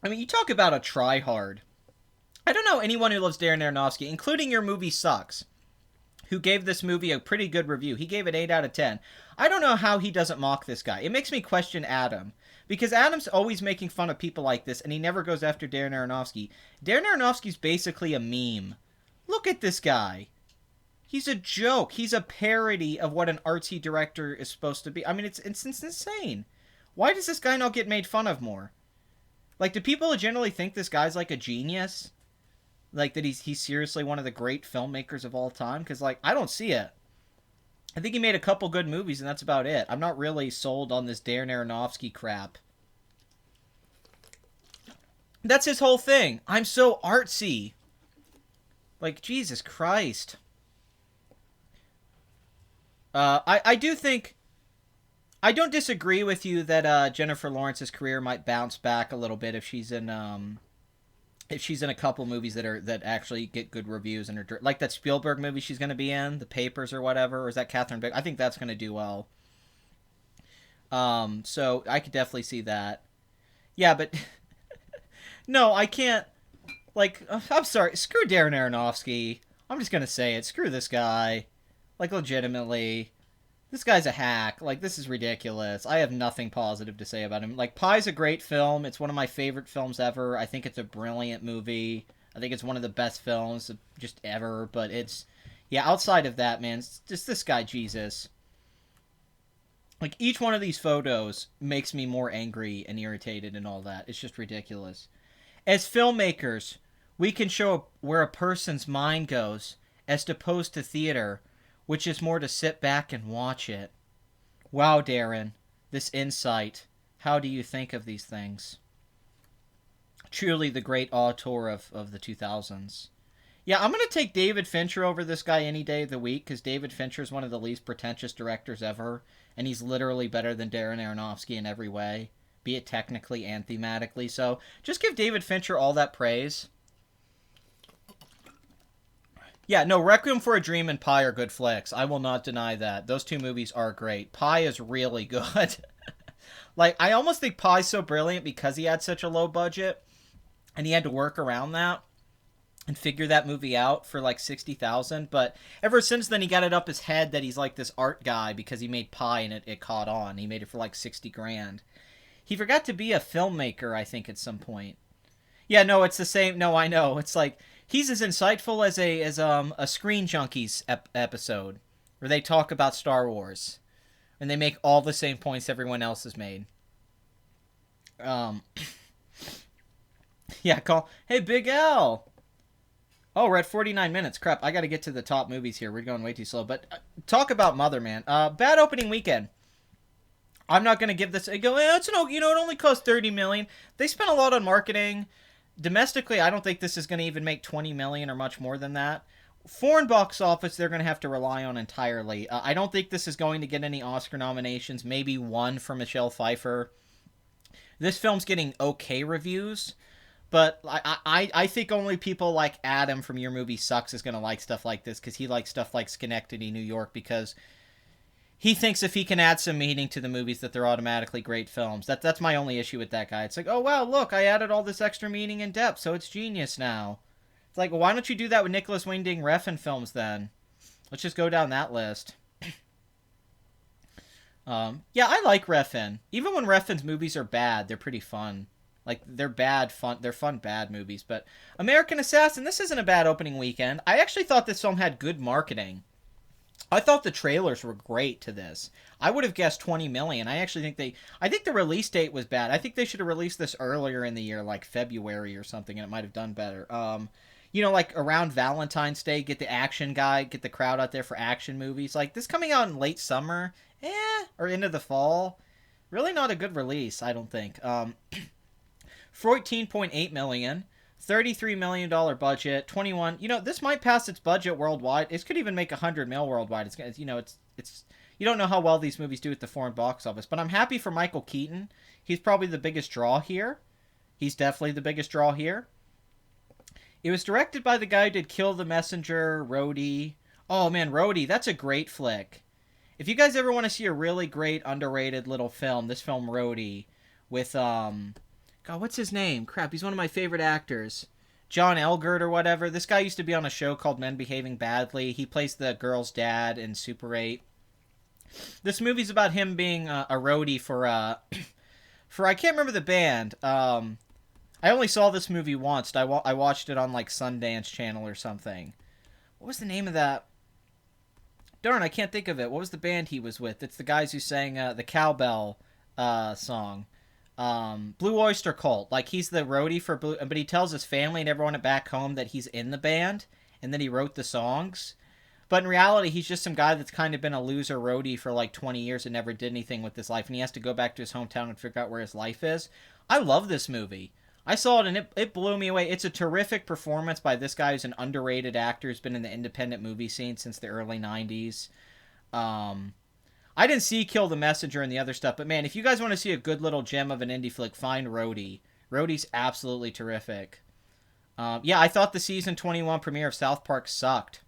I mean, you talk about a tryhard. I don't know anyone who loves Darren Aronofsky, including Your Movie Sucks, who gave this movie a pretty good review. He gave it 8 out of 10. I don't know how he doesn't mock this guy. It makes me question Adam. Because Adam's always making fun of people like this, and he never goes after Darren Aronofsky. Darren Aronofsky's basically a meme. Look at this guy. He's a joke. He's a parody of what an artsy director is supposed to be. I mean, it's insane. Why does this guy not get made fun of more? Like, do people generally think this guy's like a genius? Like, that he's seriously one of the great filmmakers of all time? Because, like, I don't see it. I think he made a couple good movies, and that's about it. I'm not really sold on this Darren Aronofsky crap. That's his whole thing. I'm so artsy. Like, Jesus Christ. I do think... I don't disagree with you that Jennifer Lawrence's career might bounce back a little bit if she's in a couple movies that actually get good reviews and are like that Spielberg movie she's going to be in, The Papers or whatever, or is that Catherine Big? I think that's going to do well. So I could definitely see that. Yeah, but no, I can't. Like, I'm sorry, screw Darren Aronofsky. I'm just going to say it. Screw this guy. Like, legitimately. This guy's a hack. Like, this is ridiculous. I have nothing positive to say about him. Like, Pi's a great film. It's one of my favorite films ever. I think it's a brilliant movie. I think it's one of the best films just ever. But it's... Yeah, outside of that, man, it's just this guy, Jesus. Like, each one of these photos makes me more angry and irritated and all that. It's just ridiculous. As filmmakers, we can show where a person's mind goes as opposed to theater, which is more to sit back and watch it. Wow, Darren, this insight. How do you think of these things? Truly the great auteur of the 2000s. Yeah, I'm going to take David Fincher over this guy any day of the week, because David Fincher is one of the least pretentious directors ever, and he's literally better than Darren Aronofsky in every way, be it technically and thematically. So just give David Fincher all that praise. Yeah, no, Requiem for a Dream and Pi are good flicks. I will not deny that. Those two movies are great. Pi is really good. Like, I almost think Pi's so brilliant because he had such a low budget, and he had to work around that and figure that movie out for like $60,000. But ever since then, he got it up his head that he's like this art guy because he made Pi and it caught on. He made it for like 60 grand. He forgot to be a filmmaker, I think, at some point. Yeah, no, it's the same. No, I know. It's like... He's as insightful as a Screen Junkies episode where they talk about Star Wars and they make all the same points everyone else has made. Yeah, call. Hey, Big L. Oh, we're at 49 minutes. Crap, I got to get to the top movies here. We're going way too slow. But talk about Mother, man. Bad opening weekend. I'm not going to give this. It's no, it only cost $30 million. They spent a lot on marketing. Domestically, I don't think this is going to even make $20 million or much more than that. Foreign box office, they're going to have to rely on entirely. I don't think this is going to get any Oscar nominations, maybe one for Michelle Pfeiffer. This film's getting okay reviews, but I think only people like Adam from Your Movie Sucks is going to like stuff like this, because he likes stuff like Schenectady, New York, because he thinks if he can add some meaning to the movies that they're automatically great films. That's my only issue with that guy. It's like, oh, wow, look, I added all this extra meaning and depth, so it's genius now. It's like, well, why don't you do that with Nicholas Winding Refn films then? Let's just go down that list. Yeah, I like Refn. Even when Refn's movies are bad, they're pretty fun. Like, they're fun, bad movies. But American Assassin, this isn't a bad opening weekend. I actually thought this film had good marketing. I thought the trailers were great to this. I would have guessed 20 million. I actually think I think the release date was bad. I think they should have released this earlier in the year, like February or something, and it might have done better. you know, like around Valentine's Day, get the action guy, get the crowd out there for action movies. Like this coming out in late summer, or into the fall. Really not a good release, I don't think. 14.8 million, $33 million budget, 21. You know, this might pass its budget worldwide. It could even make 100 mil worldwide. It's you know, it's you don't know how well these movies do at the foreign box office, but I'm happy for Michael Keaton. He's probably the biggest draw here. He's definitely the biggest draw here. It was directed by the guy who did Kill the Messenger, Rhodey. Oh man, Rhodey, that's a great flick. If you guys ever want to see a really great underrated little film, this film Rhodey with God, what's his name? Crap, he's one of my favorite actors. John Elgert or whatever. This guy used to be on a show called Men Behaving Badly. He plays the girl's dad in Super 8. This movie's about him being a roadie for for I can't remember the band. I only saw this movie once. I watched it on like Sundance Channel or something. What was the name of that? Darn, I can't think of it. What was the band he was with? It's the guys who sang the Cowbell song. Blue Oyster Cult. Like, he's the roadie for Blue... But he tells his family and everyone back home that he's in the band. And that he wrote the songs. But in reality, he's just some guy that's kind of been a loser roadie for like 20 years and never did anything with his life. And he has to go back to his hometown and figure out where his life is. I love this movie. I saw it and it blew me away. It's a terrific performance by this guy who's an underrated actor who's been in the independent movie scene since the early 90s. I didn't see Kill the Messenger and the other stuff, but man, if you guys want to see a good little gem of an indie flick, find Rhodey. Rhodey's absolutely terrific. Yeah, I thought the season 21 premiere of South Park sucked.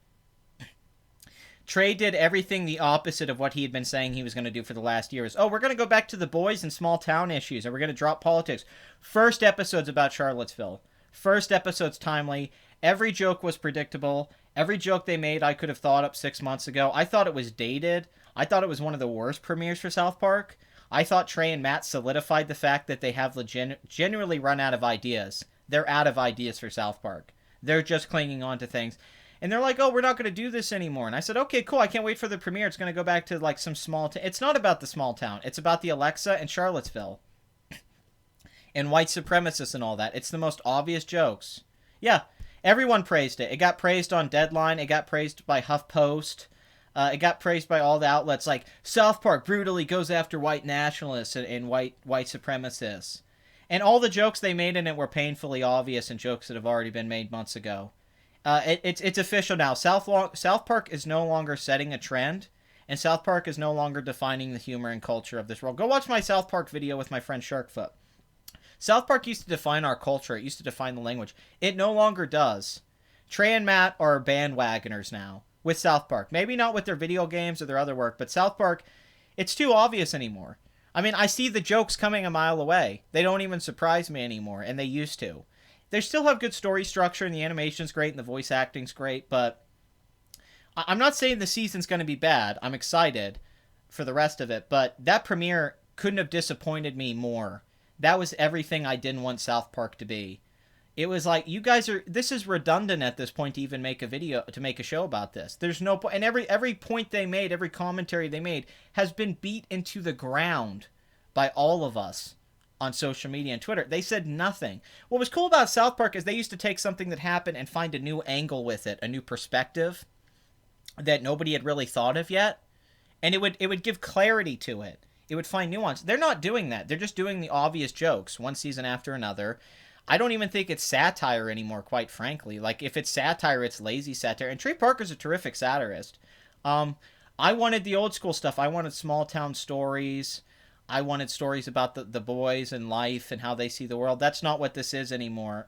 Trey did everything the opposite of what he had been saying he was going to do for the last year. Oh, we're going to go back to the boys and small town issues, and we're going to drop politics. First episode's about Charlottesville. First episode's timely. Every joke was predictable. Every joke they made I could have thought up 6 months ago. I thought it was dated. I thought it was one of the worst premieres for South Park. I thought Trey and Matt solidified the fact that they have genuinely run out of ideas. They're out of ideas for South Park. They're just clinging on to things. And they're like, oh, we're not going to do this anymore. And I said, okay, cool. I can't wait for the premiere. It's going to go back to like some small town. It's not about the small town. It's about the Alexa and Charlottesville. And white supremacists and all that. It's the most obvious jokes. Yeah, everyone praised it. It got praised on Deadline. It got praised by HuffPost. It got praised by all the outlets. Like, South Park brutally goes after white nationalists and white supremacists. And all the jokes they made in it were painfully obvious and jokes that have already been made months ago. It's official now. South Park is no longer setting a trend, and South Park is no longer defining the humor and culture of this world. Go watch my South Park video with my friend Sharkfoot. South Park used to define our culture. It used to define the language. It no longer does. Trey and Matt are bandwagoners now with South Park. Maybe not with their video games or their other work, but South Park, it's too obvious anymore. I mean, I see the jokes coming a mile away. They don't even surprise me anymore, and they used to. They still have good story structure, and the animation's great, and the voice acting's great, but I'm not saying the season's going to be bad. I'm excited for the rest of it, but that premiere couldn't have disappointed me more. That was everything I didn't want South Park to be. It was like, you guys are... This is redundant at this point to even make a video, to make a show about this. There's no point... And every point they made, every commentary they made, has been beat into the ground by all of us on social media and Twitter. They said nothing. What was cool about South Park is they used to take something that happened and find a new angle with it, a new perspective that nobody had really thought of yet, and it would give clarity to it. It would find nuance. They're not doing that. They're just doing the obvious jokes one season after another. I don't even think it's satire anymore, quite frankly. Like, if it's satire, it's lazy satire. And Trey Parker's a terrific satirist. I wanted the old school stuff. I wanted small town stories. I wanted stories about the boys and life and how they see the world. That's not what this is anymore.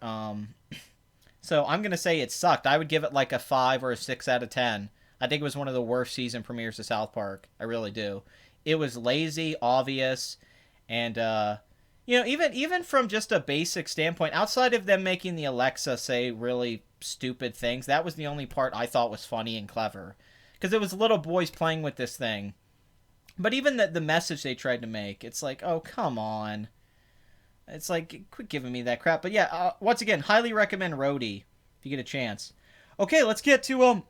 So I'm going to say it sucked. I would give it like a 5 or a 6 out of 10. I think it was one of the worst season premieres of South Park. I really do. It was lazy, obvious, and, you know, even from just a basic standpoint, outside of them making the Alexa say really stupid things, that was the only part I thought was funny and clever. Because it was little boys playing with this thing. But even the message they tried to make, it's like, oh, come on. It's like, quit giving me that crap. But yeah, once again, highly recommend Rhodey if you get a chance. Okay, let's get to,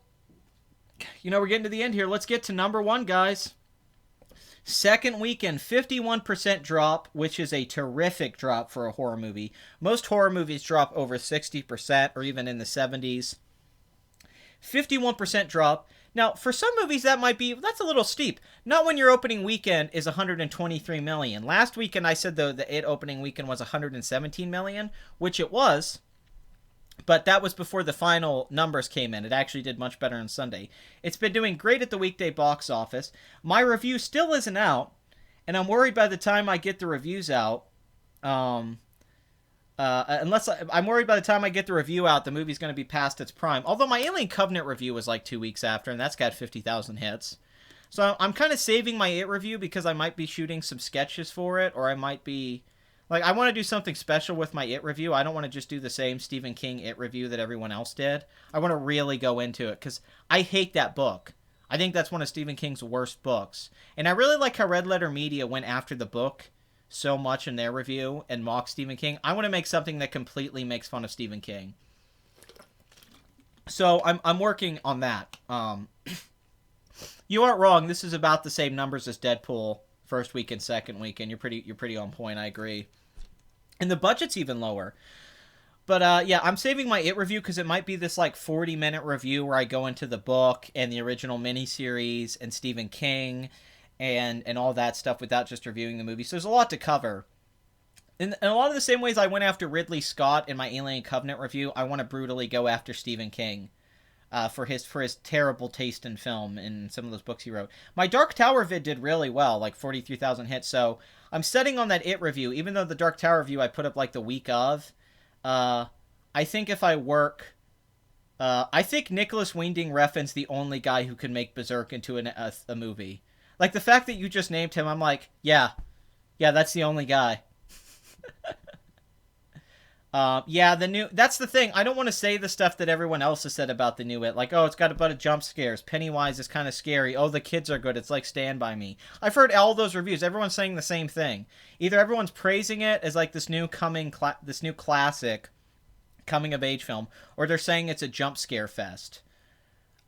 you know, we're getting to the end here. Let's get to number 1, guys. Second weekend, 51% drop, which is a terrific drop for a horror movie. Most horror movies drop over 60% or even in the 70s. 51% drop. Now, for some movies, that's a little steep. Not when your opening weekend is 123 million. Last weekend, I said the It opening weekend was 117 million, which it was. But that was before the final numbers came in. It actually did much better on Sunday. It's been doing great at the weekday box office. My review still isn't out, and I'm worried by the time I get the reviews out, I'm worried by the time I get the review out, the movie's going to be past its prime. Although my Alien Covenant review was like 2 weeks after, and that's got 50,000 hits. So I'm kind of saving my It review because I might be shooting some sketches for it, or I might be... Like, I want to do something special with my It review. I don't want to just do the same Stephen King It review that everyone else did. I want to really go into it, because I hate that book. I think that's one of Stephen King's worst books. And I really like how Red Letter Media went after the book so much in their review and mocked Stephen King. I want to make something that completely makes fun of Stephen King. So I'm working on that. You aren't wrong. This is about the same numbers as Deadpool first weekend, second weekend. You're pretty on point. I agree. And the budget's even lower. But yeah, I'm saving my It review because it might be this like 40-minute review where I go into the book and the original miniseries and Stephen King and all that stuff without just reviewing the movie. So there's a lot to cover. In a lot of the same ways I went after Ridley Scott in my Alien Covenant review, I want to brutally go after Stephen King for his terrible taste in film and some of those books he wrote. My Dark Tower vid did really well, like 43,000 hits. So I'm setting on that It review, even though the Dark Tower review I put up like the week of. I think if I work... I think Nicholas Winding Refn's the only guy who can make Berserk into a movie. Like, the fact that you just named him, I'm like, yeah, that's the only guy. Yeah, that's the thing. I don't want to say the stuff that everyone else has said about the new It. Like, oh, it's got a bunch of jump scares. Pennywise is kind of scary. Oh, the kids are good. It's like Stand By Me. I've heard all those reviews. Everyone's saying the same thing. Either everyone's praising it as like this new classic coming of age film, or they're saying it's a jump scare fest.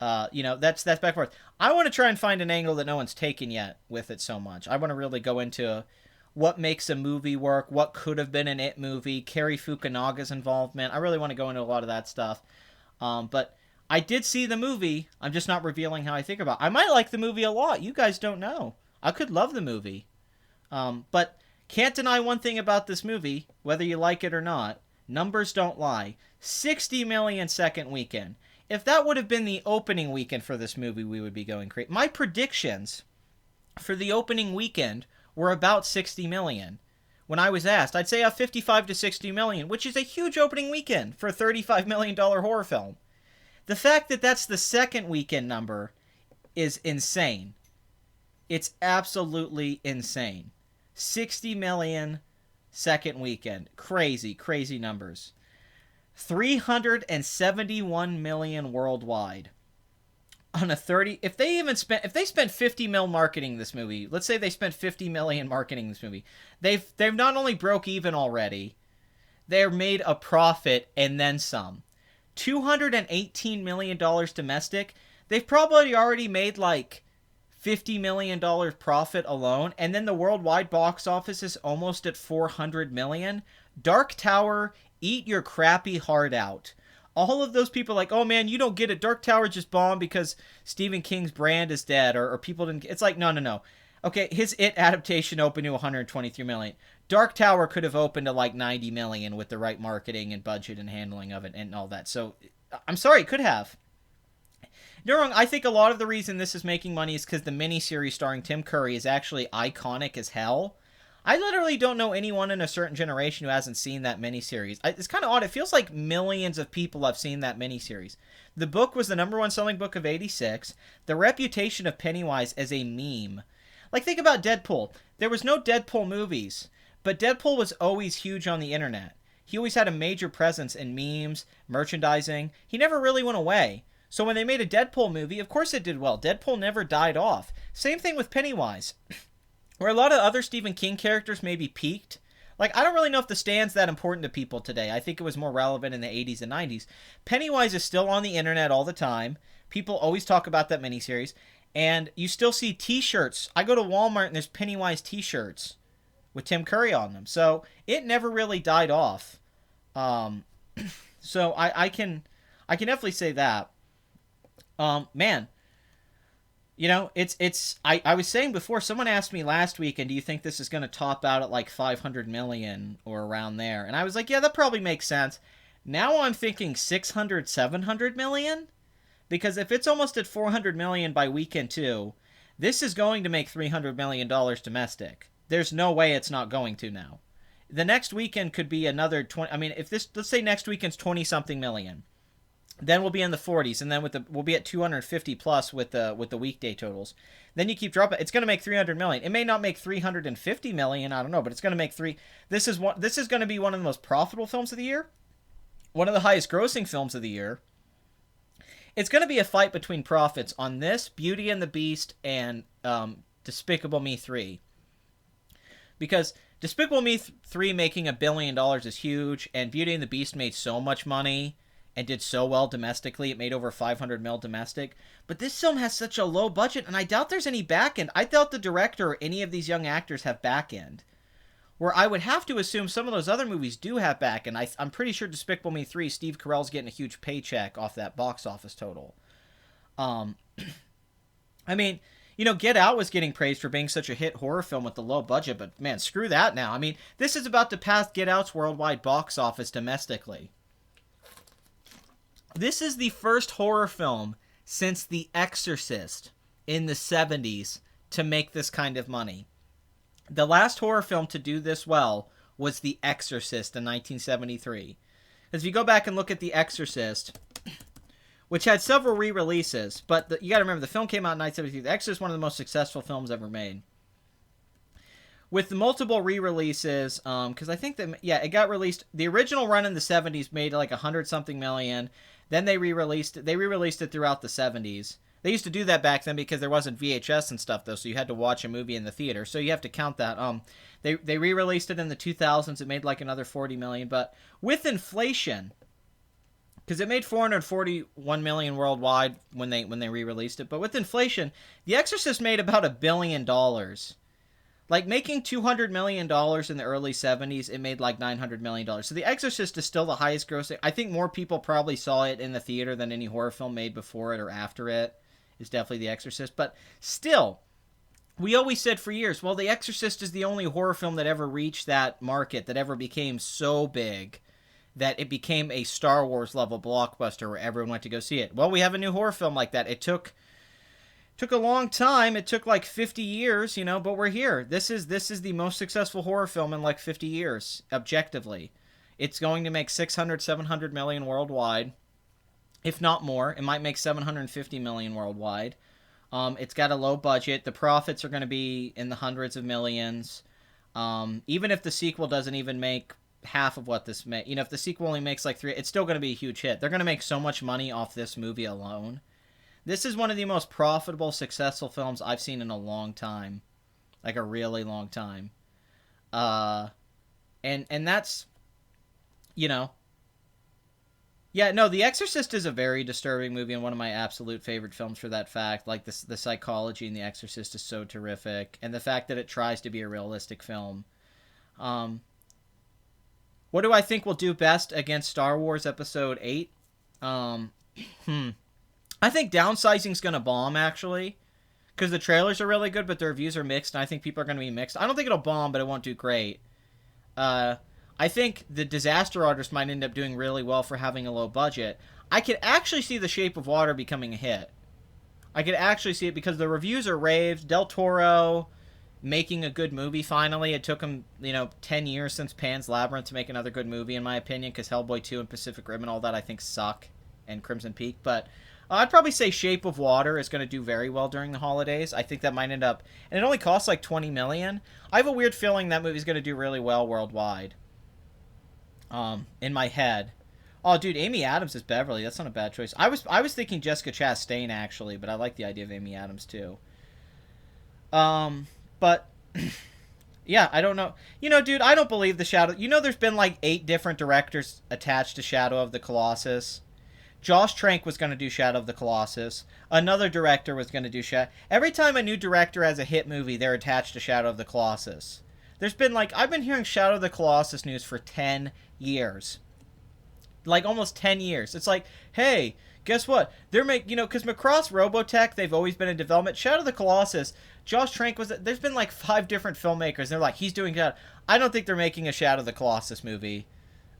That's back and forth. I want to try and find an angle that no one's taken yet with it so much. I want to really go into what makes a movie work, what could have been an It movie, Cary Fukunaga's involvement. I really want to go into a lot of that stuff. But I did see the movie. I'm just not revealing how I think about it. I might like the movie a lot. You guys don't know. I could love the movie. But can't deny one thing about this movie, whether you like it or not. Numbers don't lie. 60 million second weekend. If that would have been the opening weekend for this movie, we would be going crazy. My predictions for the opening weekend were about 60 million. When I was asked, I'd say 55 to 60 million, which is a huge opening weekend for a $35 million horror film. The fact that that's the second weekend number is insane. It's absolutely insane. 60 million second weekend. Crazy, crazy numbers. 371 million worldwide. On a 30, if they spent 50 mil marketing this movie, let's say they spent 50 million marketing this movie, they've not only broke even already, they're made a profit and then some. $218 million domestic. They've probably already made like $50 million profit alone, and then the worldwide box office is almost at 400 million. Dark Tower, eat your crappy heart out. All of those people are like, oh man, you don't get it. Dark Tower just bombed because Stephen King's brand is dead, or people didn't. It's like, no. Okay, his It adaptation opened to 123 million. Dark Tower could have opened to like 90 million with the right marketing and budget and handling of it and all that. So, I'm sorry, it could have. You're wrong. I think a lot of the reason this is making money is because the miniseries starring Tim Curry is actually iconic as hell. I literally don't know anyone in a certain generation who hasn't seen that miniseries. It's kind of odd. It feels like millions of people have seen that miniseries. The book was the #1 selling book of '86. The reputation of Pennywise as a meme. Like, think about Deadpool. There was no Deadpool movies, but Deadpool was always huge on the internet. He always had a major presence in memes, merchandising. He never really went away. So when they made a Deadpool movie, of course it did well. Deadpool never died off. Same thing with Pennywise. Where a lot of other Stephen King characters maybe peaked. Like, I don't really know if The Stand's that important to people today. I think it was more relevant in the 80s and 90s. Pennywise is still on the internet all the time. People always talk about that miniseries. And you still see T-shirts. I go to Walmart and there's Pennywise T-shirts with Tim Curry on them. So it never really died off. Um, so I can definitely say that. Man, I was saying before, someone asked me last week, and do you think this is going to top out at like 500 million or around there? And I was like, yeah, that probably makes sense. Now I'm thinking 600, 700 million, because if it's almost at 400 million by weekend 2, this is going to make $300 million domestic. There's no way it's not going to now. The next weekend could be another 20. I mean, if this, let's say next weekend's 20 something million. Then we'll be in the 40s, and then we'll be at 250 plus with the weekday totals. Then you keep dropping. It's going to make 300 million. It may not make 350 million. I don't know, but it's going to make three. This is going to be one of the most profitable films of the year, one of the highest grossing films of the year. It's going to be a fight between profits on this, Beauty and the Beast, and Despicable Me 3, because Despicable Me 3 making $1 billion is huge, and Beauty and the Beast made so much money and did so well domestically. It made over 500 mil domestic. But this film has such a low budget, and I doubt there's any back end. I doubt the director or any of these young actors have back end. Where I would have to assume some of those other movies do have back end. I'm pretty sure Despicable Me 3, Steve Carell's getting a huge paycheck off that box office total. I mean, Get Out was getting praised for being such a hit horror film with the low budget, but man, screw that now. I mean, this is about to pass Get Out's worldwide box office domestically. This is the first horror film since The Exorcist in the 70s to make this kind of money. The last horror film to do this well was The Exorcist in 1973. As if you go back and look at The Exorcist, which had several re-releases, but you got to remember, the film came out in 1973. The Exorcist is one of the most successful films ever made. With the multiple re-releases, because I think that, it got released. The original run in the 70s made like 100-something million. Then they re-released it. They re-released it throughout the 70s. They used to do that back then because there wasn't VHS and stuff, though, so you had to watch a movie in the theater. So you have to count that. They re-released it in the 2000s. It made like another 40 million. But with inflation, because it made 441 million worldwide when they re-released it. But with inflation, The Exorcist made about $1 billion. Like, making $200 million in the early 70s, it made like $900 million. So The Exorcist is still the highest grossing. I think more people probably saw it in the theater than any horror film made before it or after it. Is definitely The Exorcist. But still, we always said for years, well, The Exorcist is the only horror film that ever reached that market, that ever became so big that it became a Star Wars level blockbuster where everyone went to go see it. Well, we have a new horror film like that. It took a long time. It took like 50 years, but we're here. This is the most successful horror film in like 50 years, objectively. It's going to make 600, 700 million worldwide, if not more. It might make 750 million worldwide. It's got a low budget. The profits are going to be in the hundreds of millions. Even if the sequel doesn't even make half of what this made, if the sequel only makes like 3, it's still going to be a huge hit. They're going to make so much money off this movie alone. This is one of the most profitable, successful films I've seen in a long time. Like a really long time. And that's, Yeah, no, The Exorcist is a very disturbing movie and one of my absolute favorite films for that fact. Like, the psychology in The Exorcist is so terrific. And the fact that it tries to be a realistic film. What do I think will do best against Star Wars Episode 8? I think Downsizing's going to bomb, actually, because the trailers are really good, but the reviews are mixed, and I think people are going to be mixed. I don't think it'll bomb, but it won't do great. I think The Disaster Artist might end up doing really well for having a low budget. I could actually see The Shape of Water becoming a hit. I could actually see it because the reviews are raved. Del Toro making a good movie, finally. It took him, 10 years since Pan's Labyrinth to make another good movie, in my opinion, because Hellboy 2 and Pacific Rim and all that, I think, suck, and Crimson Peak, but I'd probably say Shape of Water is going to do very well during the holidays. I think that might end up, and it only costs like $20 million. I have a weird feeling that movie's going to do really well worldwide. In my head. Oh, dude, Amy Adams is Beverly. That's not a bad choice. I was thinking Jessica Chastain, actually, but I like the idea of Amy Adams too. But yeah, I don't know. Dude, I don't believe the Shadow. There's been like 8 different directors attached to Shadow of the Colossus. Josh Trank was going to do Shadow of the Colossus. Another director was going to do Shadow. Every time a new director has a hit movie, they're attached to Shadow of the Colossus. There's been like, I've been hearing Shadow of the Colossus news for 10 years. Like almost 10 years. It's like, hey, guess what? They're because Macross Robotech, they've always been in development. Shadow of the Colossus, Josh Trank there's been like 5 different filmmakers. They're like, he's doing Shadow. I don't think they're making a Shadow of the Colossus movie.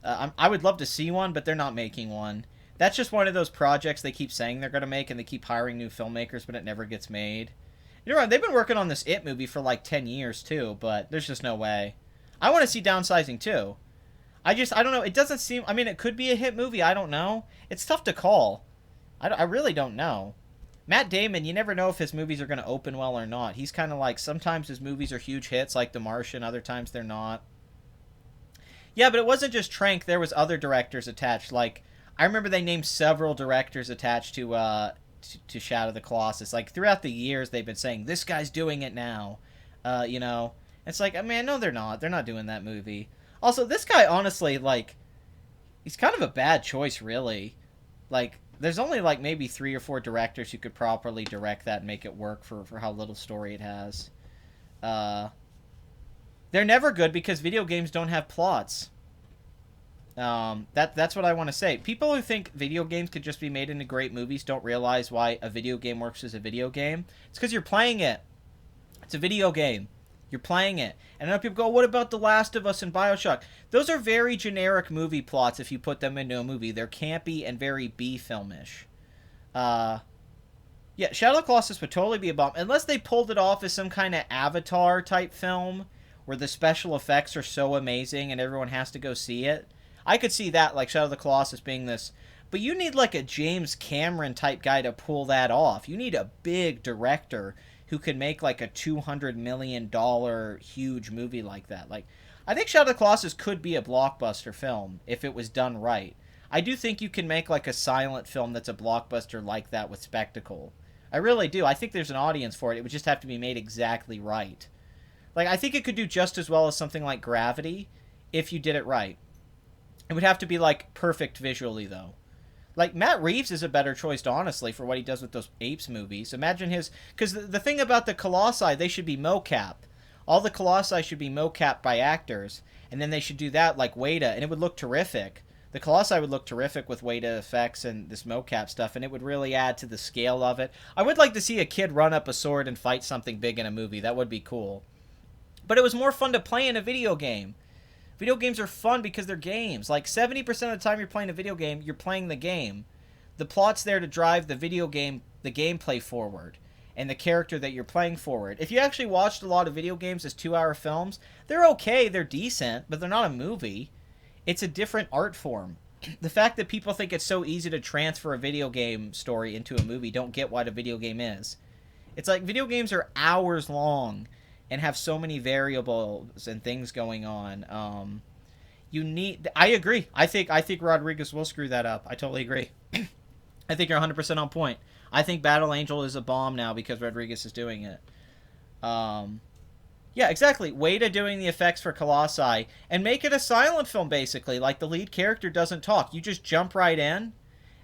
I would love to see one, but they're not making one. That's just one of those projects they keep saying they're going to make, and they keep hiring new filmmakers, but it never gets made. You're right, they've been working on this It movie for like 10 years, too, but there's just no way. I want to see Downsizing, too. I don't know. It doesn't seem... I mean, it could be a hit movie. I don't know. It's tough to call. I really don't know. Matt Damon, you never know if his movies are going to open well or not. He's kind of like... Sometimes his movies are huge hits, like The Martian. Other times they're not. Yeah, but it wasn't just Trank. There was other directors attached. Like, I remember they named several directors attached to Shadow of the Colossus. Like, throughout the years, they've been saying, this guy's doing it now. It's like, I mean, no, they're not. They're not doing that movie. Also, this guy, honestly, like, he's kind of a bad choice, really. Like, there's only, like, maybe 3 or 4 directors who could properly direct that and make it work for how little story it has. They're never good because video games don't have plots. That's what I want to say. People who think video games could just be made into great movies don't realize why a video game works as a video game. It's because you're playing it. It's a video game. You're playing it. And then people go, what about The Last of Us and Bioshock? Those are very generic movie plots if you put them into a movie. They're campy and very B-filmish. Yeah, Shadow of the Colossus would totally be a bomb. Unless they pulled it off as some kind of Avatar-type film where the special effects are so amazing and everyone has to go see it. I could see that, like Shadow of the Colossus being this. But you need like a James Cameron-type guy to pull that off. You need a big director who can make like a $200 million huge movie like that. Like, I think Shadow of the Colossus could be a blockbuster film if it was done right. I do think you can make like a silent film that's a blockbuster like that with spectacle. I really do. I think there's an audience for it. It would just have to be made exactly right. Like, I think it could do just as well as something like Gravity if you did it right. It would have to be like perfect visually, though. Like, Matt Reeves is a better choice, honestly, for what he does with those Apes movies. Imagine his... Because the thing about the Colossi, they should be mocap. All the Colossi should be mocap by actors. And then they should do that like Weta, and it would look terrific. The Colossi would look terrific with Weta effects and this mocap stuff, and it would really add to the scale of it. I would like to see a kid run up a sword and fight something big in a movie. That would be cool. But it was more fun to play in a video game. Video games are fun because they're games. Like, 70% of the time you're playing a video game, you're playing the game. The plot's there to drive the video game, the gameplay forward, and the character that you're playing forward. If you actually watched a lot of video games as 2-hour films, they're okay, they're decent, but they're not a movie. It's a different art form. The fact that people think it's so easy to transfer a video game story into a movie don't get what a video game is. It's like video games are hours long and have so many variables and things going on. I agree. I think Rodriguez will screw that up. I totally agree. I think you're 100% on point. I think Battle Angel is a bomb now because Rodriguez is doing it. Yeah, exactly. Weta doing the effects for Colossi and make it a silent film, basically. Like, the lead character doesn't talk. You just jump right in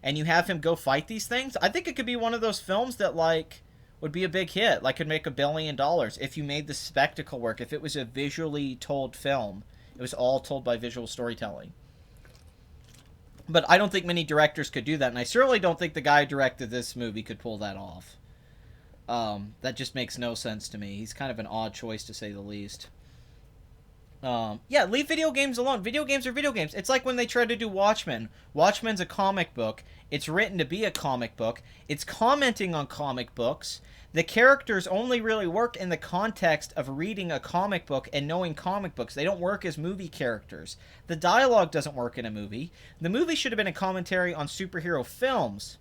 and you have him go fight these things. I think it could be one of those films that, like, would be a big hit, like could make $1 billion if you made the spectacle work, if it was a visually told film. It was all told by visual storytelling. But I don't think many directors could do that, and I certainly don't think the guy who directed this movie could pull that off. That just makes no sense to me. He's kind of an odd choice, to say the least. Yeah, leave video games alone. Video games are video games. It's like when they tried to do Watchmen. Watchmen's a comic book. It's written to be a comic book. It's commenting on comic books. The characters only really work in the context of reading a comic book and knowing comic books. They don't work as movie characters. The dialogue doesn't work in a movie. The movie should have been a commentary on superhero films.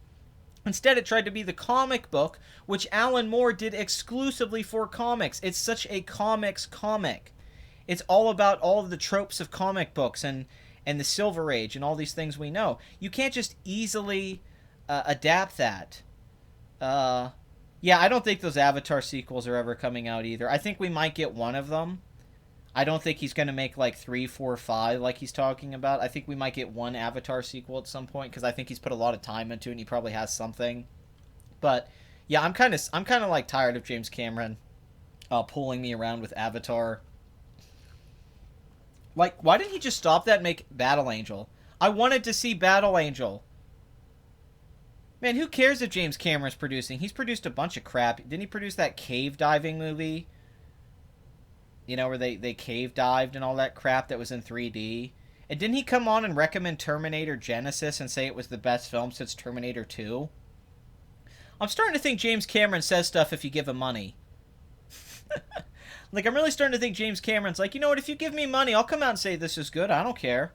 Instead, it tried to be the comic book, which Alan Moore did exclusively for comics. It's such a comics comic. It's all about all of the tropes of comic books and the Silver Age and all these things we know. You can't just easily adapt that. Yeah, I don't think those Avatar sequels are ever coming out either. I think we might get one of them. I don't think he's going to make like 3, 4, 5 like he's talking about. I think we might get one Avatar sequel at some point because I think he's put a lot of time into it and he probably has something. But yeah, I'm kind of like tired of James Cameron pulling me around with Avatar. Like, why didn't he just stop that and make Battle Angel? I wanted to see Battle Angel. Man, who cares if James Cameron's producing? He's produced a bunch of crap. Didn't he produce that cave diving movie? You know, where they cave dived and all that crap that was in 3D? And didn't he come on and recommend Terminator Genesis and say it was the best film since Terminator 2? I'm starting to think James Cameron says stuff if you give him money. Like, I'm really starting to think James Cameron's like, you know what, if you give me money, I'll come out and say this is good. I don't care.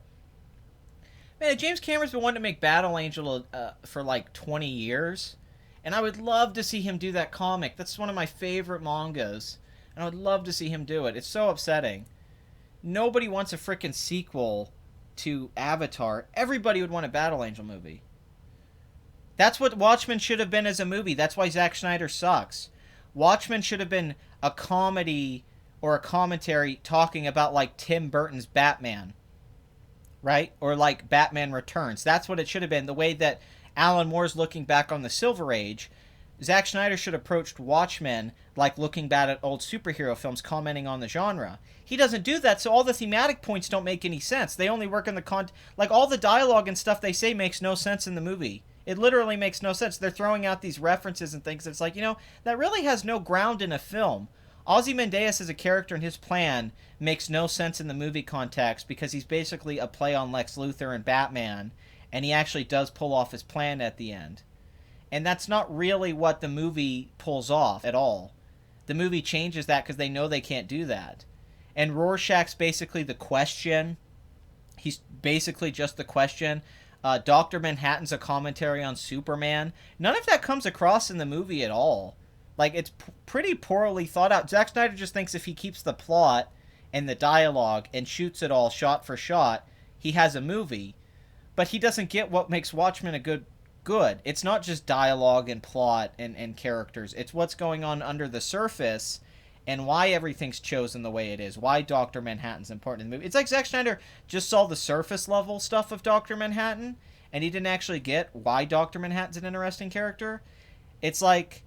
Man, James Cameron's been wanting to make Battle Angel for like 20 years. And I would love to see him do that comic. That's one of my favorite mangas. And I would love to see him do it. It's so upsetting. Nobody wants a frickin' sequel to Avatar. Everybody would want a Battle Angel movie. That's what Watchmen should have been as a movie. That's why Zack Snyder sucks. Watchmen should have been a comedy or a commentary talking about like Tim Burton's Batman, right? Or like Batman Returns. That's what it should have been. The way that Alan Moore's looking back on the Silver Age, Zack Snyder should have approached Watchmen like looking back at old superhero films, commenting on the genre. He doesn't do that, so all the thematic points don't make any sense. They only work in the like all the dialogue and stuff they say makes no sense in the movie. It literally makes no sense. They're throwing out these references and things. It's like, you know, that really has no ground in a film. Ozymandias as a character and his plan makes no sense in the movie context because he's basically a play on Lex Luthor and Batman, and he actually does pull off his plan at the end. And that's not really what the movie pulls off at all. The movie changes that because they know they can't do that. And Rorschach's basically the Question. He's basically just the Question. Dr. Manhattan's a commentary on Superman. None of that comes across in the movie at all. Like, it's pretty poorly thought out. Zack Snyder just thinks if he keeps the plot and the dialogue and shoots it all shot for shot, he has a movie. But he doesn't get what makes Watchmen a good. It's not just dialogue and plot and characters. It's what's going on under the surface and why everything's chosen the way it is. Why Dr. Manhattan's important in the movie. It's like Zack Snyder just saw the surface level stuff of Dr. Manhattan and he didn't actually get why Dr. Manhattan's an interesting character. It's like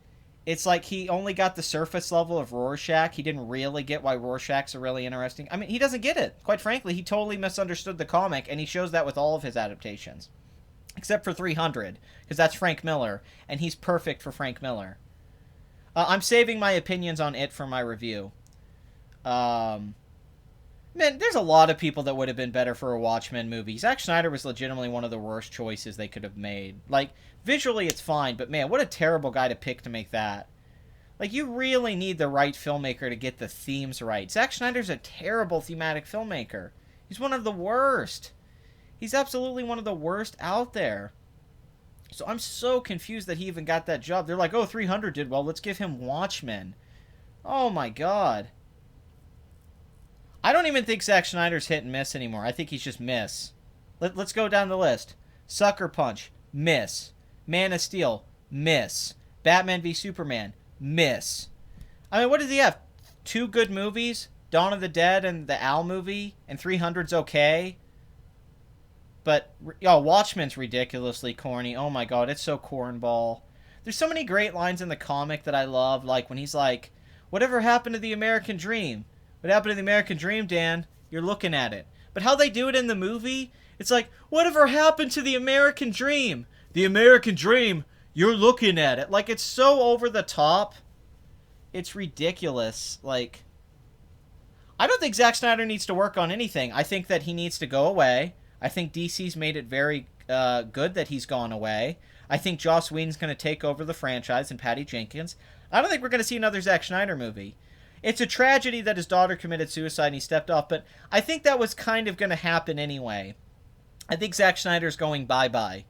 he only got the surface level of Rorschach. He didn't really get why Rorschach's a really interesting. I mean, he doesn't get it. Quite frankly, he totally misunderstood the comic, and he shows that with all of his adaptations. Except for 300, because that's Frank Miller, and he's perfect for Frank Miller. I'm saving my opinions on it for my review. Man, there's a lot of people that would have been better for a Watchmen movie. Zack Snyder was legitimately one of the worst choices they could have made. Like, visually it's fine, but man, what a terrible guy to pick to make that. Like, you really need the right filmmaker to get the themes right. Zack Snyder's a terrible thematic filmmaker. He's one of the worst. He's absolutely one of the worst out there. So I'm so confused that he even got that job. They're like, oh, 300 did well. Let's give him Watchmen. Oh, my God. I don't even think Zack Snyder's hit and miss anymore. I think he's just miss. Let's go down the list. Sucker Punch, miss. Man of Steel, miss. Batman v Superman, miss. I mean, what does he have? 2 good movies? Dawn of the Dead and the Owl movie? And 300's okay? But, Watchmen's ridiculously corny. Oh my god, it's so cornball. There's so many great lines in the comic that I love, like when he's like, whatever happened to the American Dream? What happened to the American Dream, Dan? You're looking at it. But how they do it in the movie, it's like, whatever happened to the American Dream? The American Dream, you're looking at it. Like, it's so over the top. It's ridiculous. Like, I don't think Zack Snyder needs to work on anything. I think that he needs to go away. I think DC's made it very good that he's gone away. I think Joss Whedon's going to take over the franchise and Patty Jenkins. I don't think we're going to see another Zack Snyder movie. It's a tragedy that his daughter committed suicide and he stepped off, but I think that was kind of going to happen anyway. I think Zack Snyder's going bye-bye.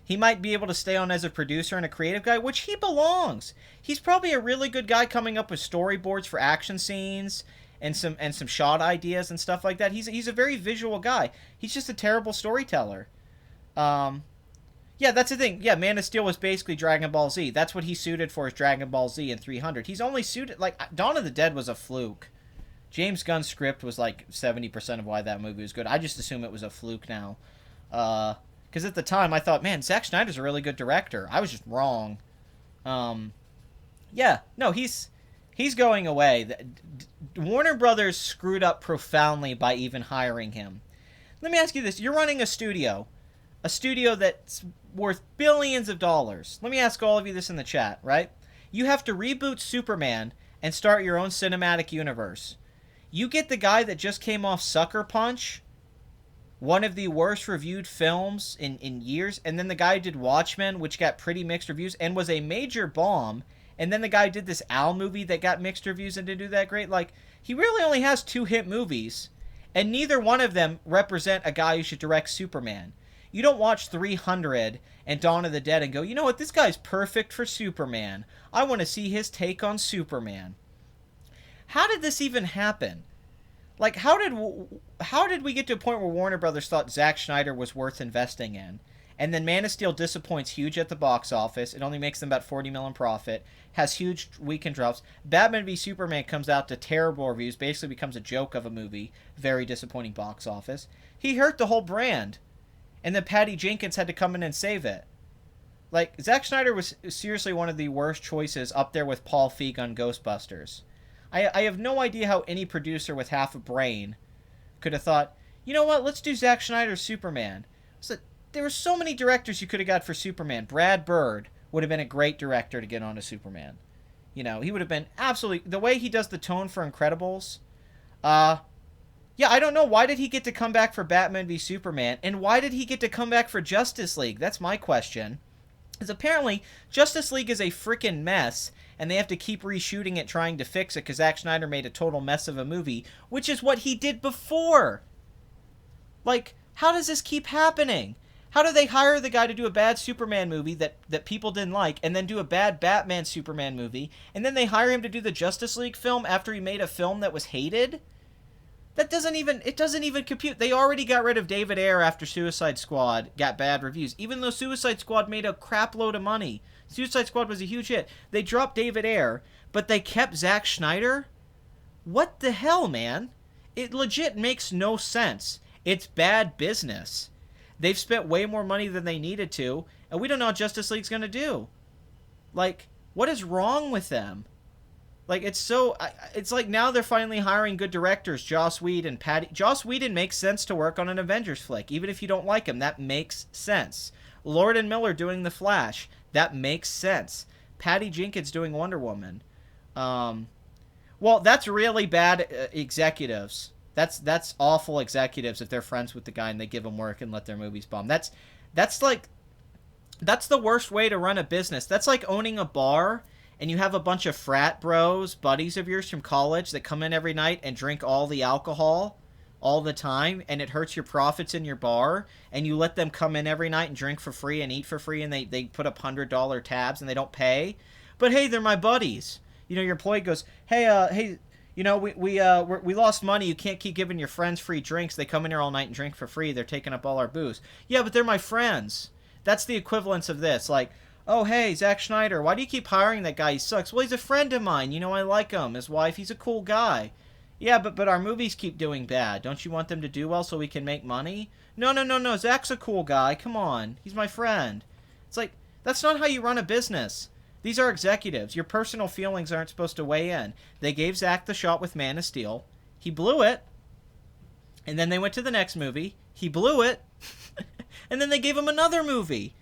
He might be able to stay on as a producer and a creative guy, which he belongs. He's probably a really good guy coming up with storyboards for action scenes and some shot ideas and stuff like that. He's a very visual guy. He's just a terrible storyteller. Yeah, that's the thing. Yeah, Man of Steel was basically Dragon Ball Z. That's what he's suited for, is Dragon Ball Z and 300. He's only suited, like, Dawn of the Dead was a fluke. James Gunn's script was like 70% of why that movie was good. I just assume it was a fluke now. Because at the time I thought, man, Zack Snyder's a really good director. I was just wrong. Yeah, no, he's going away. Warner Brothers screwed up profoundly by even hiring him. Let me ask you this. You're running a studio that's worth billions of dollars. Let me ask all of you this in the chat, right? You have to reboot Superman and start your own cinematic universe. You get the guy that just came off Sucker Punch, one of the worst reviewed films in years, and then the guy who did Watchmen, which got pretty mixed reviews and was a major bomb, and then the guy who did this Owl movie that got mixed reviews and didn't do that great. Like, he really only has 2 hit movies, and neither one of them represent a guy who should direct Superman. You don't watch 300 and Dawn of the Dead and go, you know what, this guy's perfect for Superman. I want to see his take on Superman. How did this even happen? Like, how did we get to a point where Warner Brothers thought Zack Snyder was worth investing in? And then Man of Steel disappoints huge at the box office. It only makes them about $40 million profit. Has huge weekend drops. Batman v Superman comes out to terrible reviews. Basically becomes a joke of a movie. Very disappointing box office. He hurt the whole brand. And then Patty Jenkins had to come in and save it. Like, Zack Snyder was seriously one of the worst choices, up there with Paul Feig on Ghostbusters. I have no idea how any producer with half a brain could have thought, you know what, let's do Zack Snyder's Superman. So there were so many directors you could have got for Superman. Brad Bird would have been a great director to get on a Superman. You know, he would have been absolutely... The way he does the tone for Incredibles. Yeah, I don't know. Why did he get to come back for Batman v Superman? And why did he get to come back for Justice League? That's my question. Because apparently, Justice League is a freaking mess, and they have to keep reshooting it trying to fix it because Zack Snyder made a total mess of a movie, which is what he did before. Like, how does this keep happening? How do they hire the guy to do a bad Superman movie that people didn't like, and then do a bad Batman Superman movie, and then they hire him to do the Justice League film after he made a film that was hated? It doesn't even compute. They already got rid of David Ayer after Suicide Squad got bad reviews, even though Suicide Squad made a crap load of money. Suicide Squad was a huge hit. They dropped David Ayer, but they kept Zack Snyder? What the hell, man? It legit makes no sense. It's bad business. They've spent way more money than they needed to, and we don't know what Justice League's going to do. Like, what is wrong with them? Like, it's like now they're finally hiring good directors. Joss Whedon, Joss Whedon makes sense to work on an Avengers flick. Even if you don't like him, that makes sense. Lord and Miller doing The Flash, that makes sense. Patty Jenkins doing Wonder Woman. Well, that's really bad executives. That's awful executives if they're friends with the guy and they give him work and let their movies bomb. That's the worst way to run a business. That's like owning a bar and you have a bunch of frat bros, buddies of yours from college that come in every night and drink all the alcohol all the time, and it hurts your profits in your bar, and you let them come in every night and drink for free and eat for free, and they put up $100 tabs and they don't pay. But hey, they're my buddies. You know, your employee goes, hey, you know, we lost money. You can't keep giving your friends free drinks. They come in here all night and drink for free. They're taking up all our booze. Yeah, but they're my friends. That's the equivalence of this. Like, oh, hey, Zack Snyder, why do you keep hiring that guy? He sucks. Well, he's a friend of mine. You know, I like him. His wife, he's a cool guy. Yeah, but our movies keep doing bad. Don't you want them to do well so we can make money? No. Zack's a cool guy. Come on. He's my friend. It's like, that's not how you run a business. These are executives. Your personal feelings aren't supposed to weigh in. They gave Zack the shot with Man of Steel. He blew it. And then they went to the next movie. He blew it. And then they gave him another movie.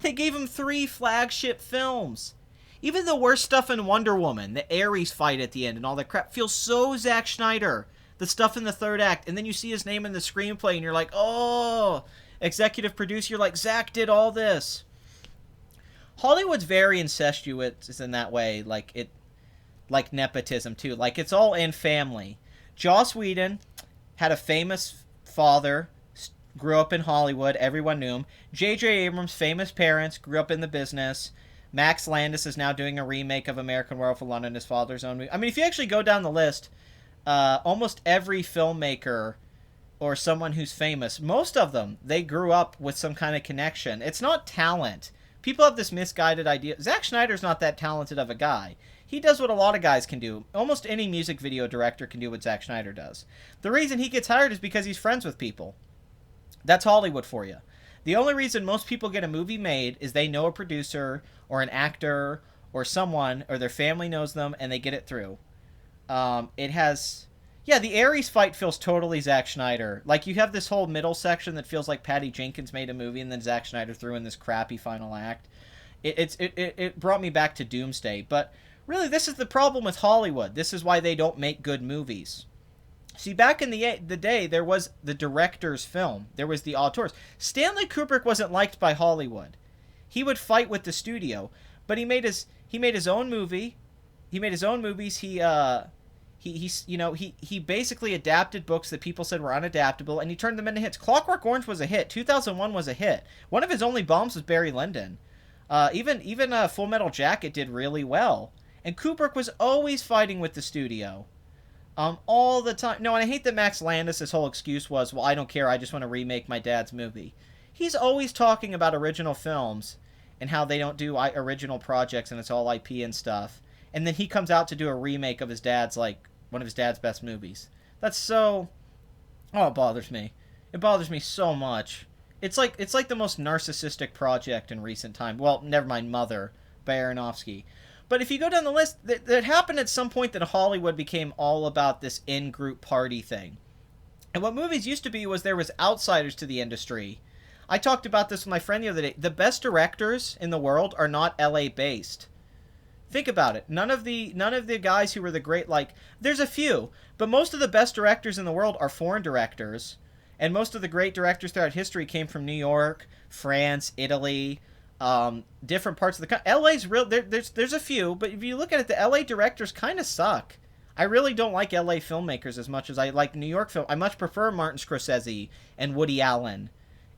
They gave him 3 flagship films. Even the worst stuff in Wonder Woman, the Ares fight at the end and all that crap, feels so Zack Snyder. The stuff in the third act. And then you see his name in the screenplay and you're like, oh, executive producer. You're like, Zack did all this. Hollywood's very incestuous in that way. Like nepotism too. Like, it's all in family. Joss Whedon had a famous father, grew up in Hollywood. Everyone knew him. J.J. Abrams, famous parents, grew up in the business. Max Landis is now doing a remake of American Werewolf in London, his father's own movie. I mean, if you actually go down the list, almost every filmmaker or someone who's famous, most of them, they grew up with some kind of connection. It's not talent. People have this misguided idea. Zack Snyder's not that talented of a guy. He does what a lot of guys can do. Almost any music video director can do what Zack Snyder does. The reason he gets hired is because he's friends with people. That's Hollywood for you. The only reason most people get a movie made is they know a producer or an actor or someone, or their family knows them, and they get it through. It has... Yeah, the Ares fight feels totally Zack Snyder. Like, you have this whole middle section that feels like Patty Jenkins made a movie and then Zack Snyder threw in this crappy final act. It brought me back to Doomsday. But really, this is the problem with Hollywood. This is why they don't make good movies. See, back in the day, there was the director's film. There was the auteurs. Stanley Kubrick wasn't liked by Hollywood. He would fight with the studio, but he made his own movie. He made his own movies. He basically adapted books that people said were unadaptable, and he turned them into hits. Clockwork Orange was a hit. 2001 was a hit. One of his only bombs was Barry Lyndon. Even Full Metal Jacket did really well. And Kubrick was always fighting with the studio. All the time. No, and I hate that Max Landis' whole excuse was, well, I don't care, I just want to remake my dad's movie. He's always talking about original films and how they don't do original projects and it's all IP and stuff. And then he comes out to do a remake of his dad's, like, one of his dad's best movies. That's so... Oh, it bothers me. It bothers me so much. It's like the most narcissistic project in recent time. Well, never mind Mother by Aronofsky. But if you go down the list, that happened at some point that Hollywood became all about this in-group party thing. And what movies used to be was there was outsiders to the industry. I talked about this with my friend the other day. The best directors in the world are not LA-based. Think about it. None of the guys who were the great, like, there's a few, but most of the best directors in the world are foreign directors, and most of the great directors throughout history came from New York, France, Italy, different parts of the country. LA's real. There's a few, but if you look at it, the LA directors kind of suck. I really don't like LA filmmakers as much as I like New York film. I much prefer Martin Scorsese and Woody Allen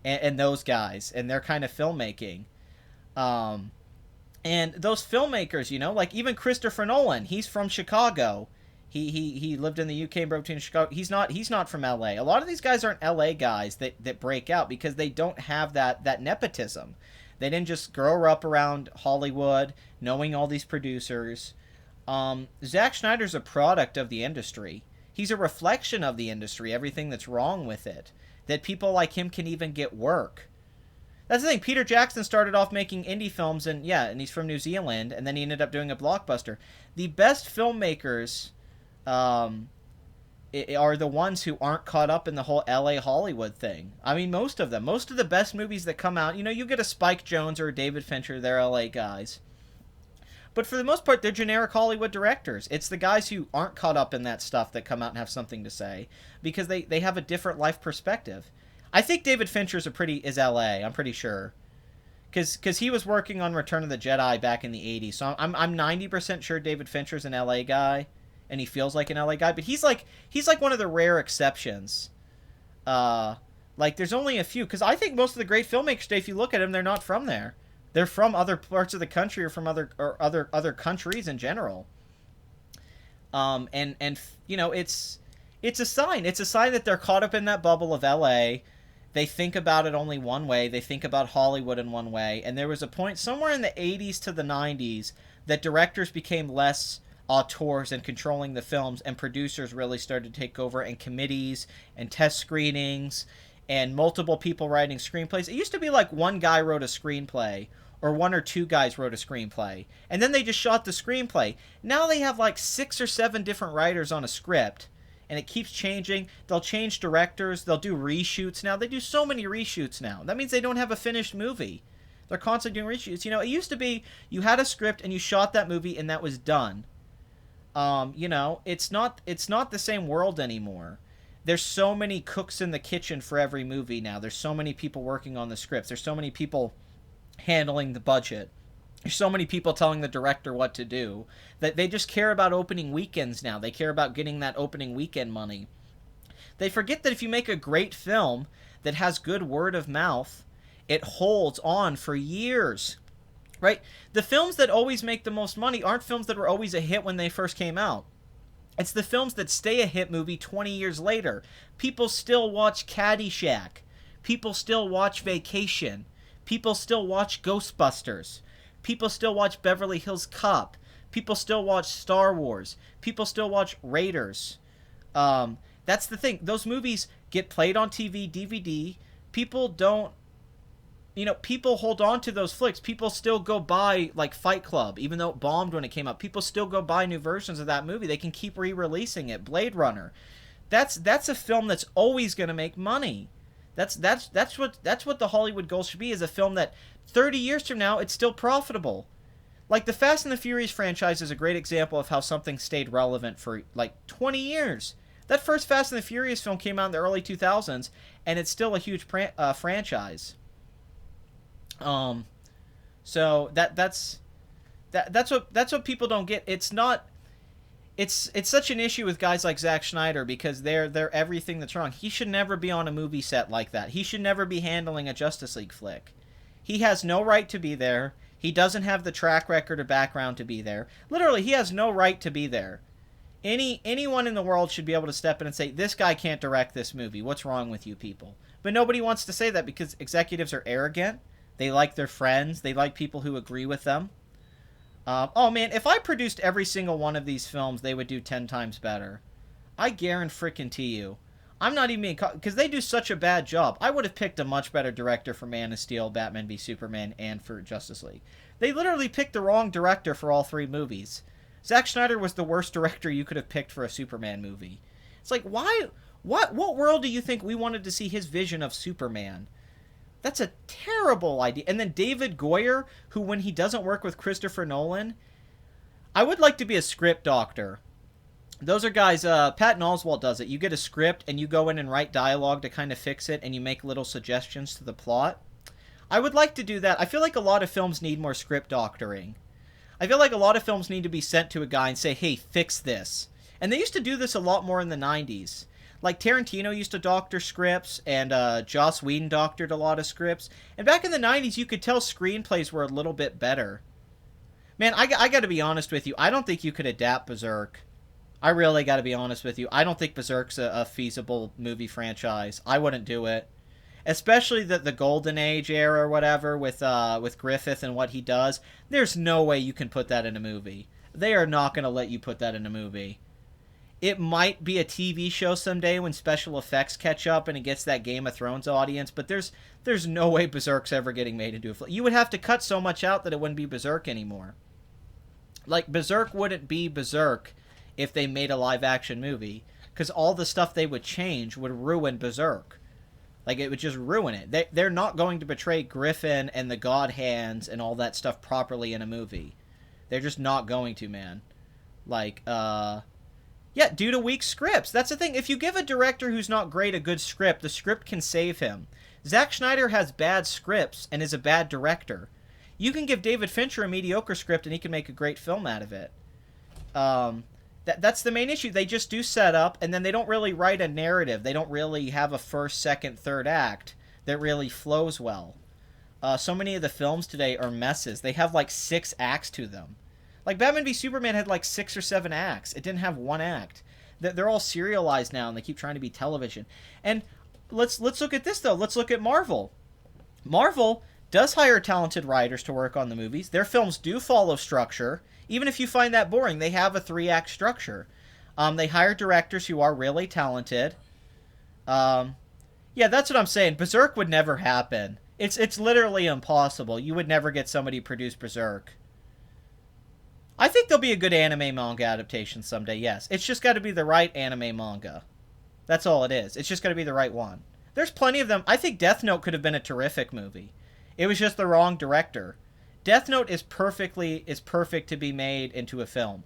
and those guys and their kind of filmmaking. And those filmmakers, you know, like even Christopher Nolan, he's from Chicago. He lived in the UK and broke to Chicago. He's not from LA. A lot of these guys aren't LA guys that break out because they don't have that nepotism. They didn't just grow up around Hollywood, knowing all these producers. Zack Snyder's a product of the industry. He's a reflection of the industry, everything that's wrong with it. That people like him can even get work. That's the thing. Peter Jackson started off making indie films, and he's from New Zealand, and then he ended up doing a blockbuster. The best filmmakers are the ones who aren't caught up in the whole LA Hollywood thing. I mean, most of them. Most of the best movies that come out, you know, you get a Spike Jonze or a David Fincher, they're LA guys. But for the most part, they're generic Hollywood directors. It's the guys who aren't caught up in that stuff that come out and have something to say, because they have a different life perspective. I think David Fincher is LA, I'm pretty sure. Because he was working on Return of the Jedi back in the 80s. So I'm 90% sure David Fincher's an LA guy, and he feels like an LA guy. But he's like one of the rare exceptions. Like, there's only a few. Because I think most of the great filmmakers today, if you look at them, they're not from there. They're from other parts of the country or from other countries in general. And you know, it's a sign. It's a sign that they're caught up in that bubble of LA. They think about it only one way. They think about Hollywood in one way. And there was a point somewhere in the 80s to the 90s that directors became less auteurs and controlling the films, and producers really started to take over, and committees and test screenings and multiple people writing screenplays. It used to be like one guy wrote a screenplay, or one or two guys wrote a screenplay, and then they just shot the screenplay. Now they have like 6 or 7 different writers on a script, and it keeps changing. They'll change directors. They'll do reshoots now. They do so many reshoots now. That means they don't have a finished movie. They're constantly doing reshoots. You know, it used to be you had a script and you shot that movie and that was done. You know, it's not the same world anymore. There's so many cooks in the kitchen for every movie now. There's so many people working on the scripts. There's so many people handling the budget. There's so many people telling the director what to do that they just care about opening weekends now. They care about getting that opening weekend money. They forget that if you make a great film that has good word of mouth, it holds on for years, right? The films that always make the most money aren't films that were always a hit when they first came out. It's the films that stay a hit movie 20 years later. People still watch Caddyshack. People still watch Vacation. People still watch Ghostbusters. People still watch Beverly Hills Cop. People still watch Star Wars. People still watch Raiders. That's the thing. Those movies get played on TV, DVD. People don't, people hold on to those flicks. People still go buy, like, Fight Club, even though it bombed when it came out. People still go buy new versions of that movie. They can keep re-releasing it. Blade Runner. That's a film that's always going to make money. That's what the Hollywood goal should be, is a film that 30 years from now, it's still profitable. Like, the Fast and the Furious franchise is a great example of how something stayed relevant for, like, 20 years. That first Fast and the Furious film came out in the early 2000s, and it's still a huge franchise. So that's what people don't get. It's such an issue with guys like Zack Snyder, because they're everything that's wrong. He should never be on a movie set like that. He should never be handling a Justice League flick. He has no right to be there. He doesn't have the track record or background to be there. Literally, he has no right to be there. Anyone in the world should be able to step in and say, this guy can't direct this movie. What's wrong with you people? But nobody wants to say that, because executives are arrogant. They like their friends. They like people who agree with them. Oh man, if I produced every single one of these films, they would do 10 times better. I guarantee you. I'm not even being... because they do such a bad job. I would have picked a much better director for Man of Steel, Batman v Superman, and for Justice League. They literally picked the wrong director for all 3 movies. Zack Snyder was the worst director you could have picked for a Superman movie. It's like, why? What world do you think we wanted to see his vision of Superman? That's a terrible idea. And then David Goyer, who, when he doesn't work with Christopher Nolan... I would like to be a script doctor. Those are guys, Patton Oswalt does it. You get a script, and you go in and write dialogue to kind of fix it, and you make little suggestions to the plot. I would like to do that. I feel like a lot of films need more script doctoring. I feel like a lot of films need to be sent to a guy and say, hey, fix this. And they used to do this a lot more in the 90s. Like, Tarantino used to doctor scripts, and Joss Whedon doctored a lot of scripts. And back in the 90s, you could tell screenplays were a little bit better. Man, I got to be honest with you. I don't think you could adapt Berserk. I really got to be honest with you. I don't think Berserk's a feasible movie franchise. I wouldn't do it. Especially the Golden Age era or whatever with Griffith and what he does. There's no way you can put that in a movie. They are not going to let you put that in a movie. It might be a TV show someday when special effects catch up and it gets that Game of Thrones audience, but there's no way Berserk's ever getting made into a film. You would have to cut so much out that it wouldn't be Berserk anymore. Like, Berserk wouldn't be Berserk if they made a live-action movie, because all the stuff they would change would ruin Berserk. Like, it would just ruin it. They're not going to portray Griffin and the God Hands and all that stuff properly in a movie. They're just not going to, man. Like, yeah, due to weak scripts. That's the thing. If you give a director who's not great a good script, the script can save him. Zack Snyder has bad scripts and is a bad director. You can give David Fincher a mediocre script and he can make a great film out of it. That's the main issue. They just do setup, and then they don't really write a narrative. They don't really have a first, second, third act that really flows well. So many of the films today are messes. They have like 6 acts to them. Like, Batman v Superman had like 6 or 7 acts. It didn't have 1 act. They're all serialized now, and they keep trying to be television. And let's look at this, though. Let's look at Marvel. Marvel does hire talented writers to work on the movies. Their films do follow structure. Even if you find that boring, they have a 3-act structure. They hire directors who are really talented. Yeah, that's what I'm saying. Berserk would never happen. It's literally impossible. You would never get somebody to produce Berserk. I think there'll be a good anime manga adaptation someday, yes. It's just got to be the right anime manga. That's all it is. It's just got to be the right one. There's plenty of them. I think Death Note could have been a terrific movie. It was just the wrong director. Death Note is perfect to be made into a film.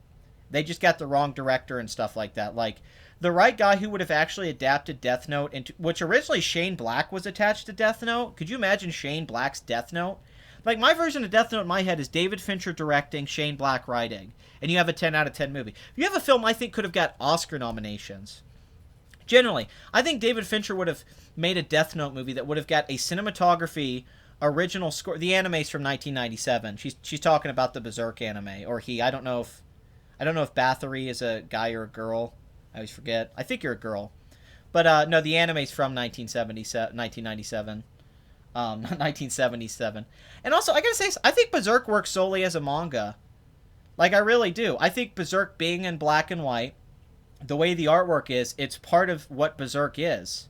They just got the wrong director and stuff like that. Like, the right guy who would have actually adapted Death Note into... which originally Shane Black was attached to Death Note. Could you imagine Shane Black's Death Note? Like, my version of Death Note in my head is David Fincher directing, Shane Black writing. And you have a 10 out of 10 movie. You have a film I think could have got Oscar nominations. Generally, I think David Fincher would have made a Death Note movie that would have got a cinematography... original score. The anime's from 1997. She's talking about the Berserk anime, or he. I don't know if Bathory is a guy or a girl. I always forget. I think you're a girl, but no, the anime's from 1997. 1977. And also, I gotta say, I think Berserk works solely as a manga. Like, I really do. I think Berserk being in black and white, the way the artwork is, it's part of what Berserk is.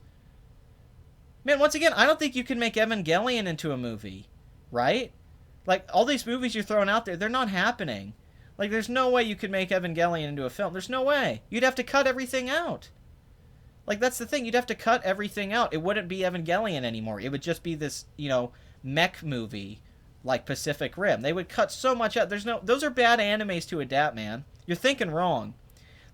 Man, once again, I don't think you can make Evangelion into a movie, right? Like, all these movies you're throwing out there, they're not happening. Like, there's no way you could make Evangelion into a film. There's no way. You'd have to cut everything out. Like, that's the thing. You'd have to cut everything out. It wouldn't be Evangelion anymore. It would just be this, mech movie like Pacific Rim. They would cut so much out. Those are bad animes to adapt, man. You're thinking wrong.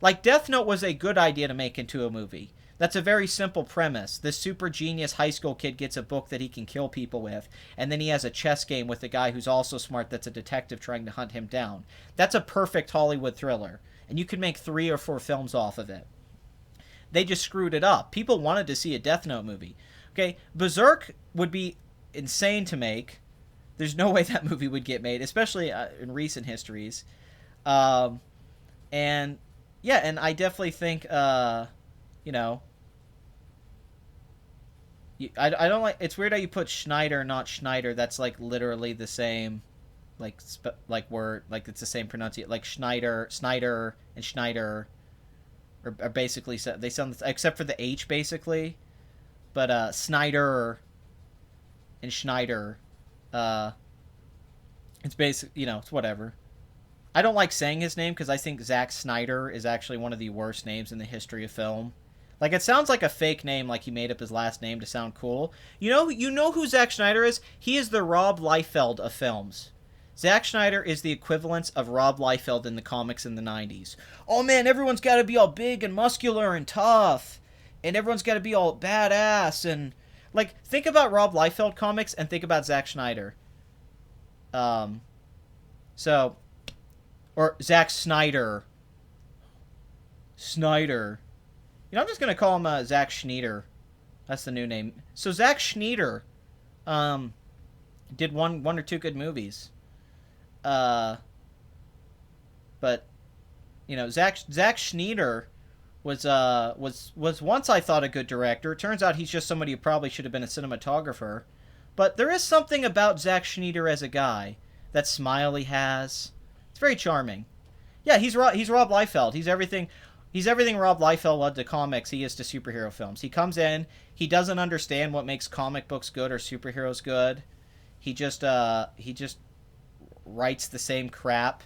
Like, Death Note was a good idea to make into a movie. That's a very simple premise. This super genius high school kid gets a book that he can kill people with, and then he has a chess game with a guy who's also smart that's a detective trying to hunt him down. That's a perfect Hollywood thriller, and you could make 3 or 4 films off of it. They just screwed it up. People wanted to see a Death Note movie. Okay, Berserk would be insane to make. There's no way that movie would get made, especially in recent histories. And yeah, and I definitely think, you know, I don't like. It's weird how you put Schneider, not Schneider. That's like literally the same, like word, like it's the same pronunciation. Like Snyder, and Schneider are basically they sound except for the H basically, but Snyder and Schneider, it's basic. It's whatever. I don't like saying his name because I think Zack Snyder is actually one of the worst names in the history of film. Like, it sounds like a fake name, like he made up his last name to sound cool. You know who Zack Snyder is? He is the Rob Liefeld of films. Zack Snyder is the equivalence of Rob Liefeld in the comics in the 90s. Oh man, everyone's got to be all big and muscular and tough. And everyone's got to be all badass. And, like, think about Rob Liefeld comics and think about Zack Snyder. Or Zack Snyder. I'm just going to call him Zack Schneider. That's the new name. So Zack Schneider did one or two good movies. But, Zack Schneider was once, I thought, a good director. It turns out he's just somebody who probably should have been a cinematographer. But there is something about Zack Schneider as a guy. That smile he has. It's very charming. Yeah, he's Rob Liefeld. He's everything Rob Liefeld loved to comics, he is to superhero films. He comes in, he doesn't understand what makes comic books good or superheroes good. He just writes the same crap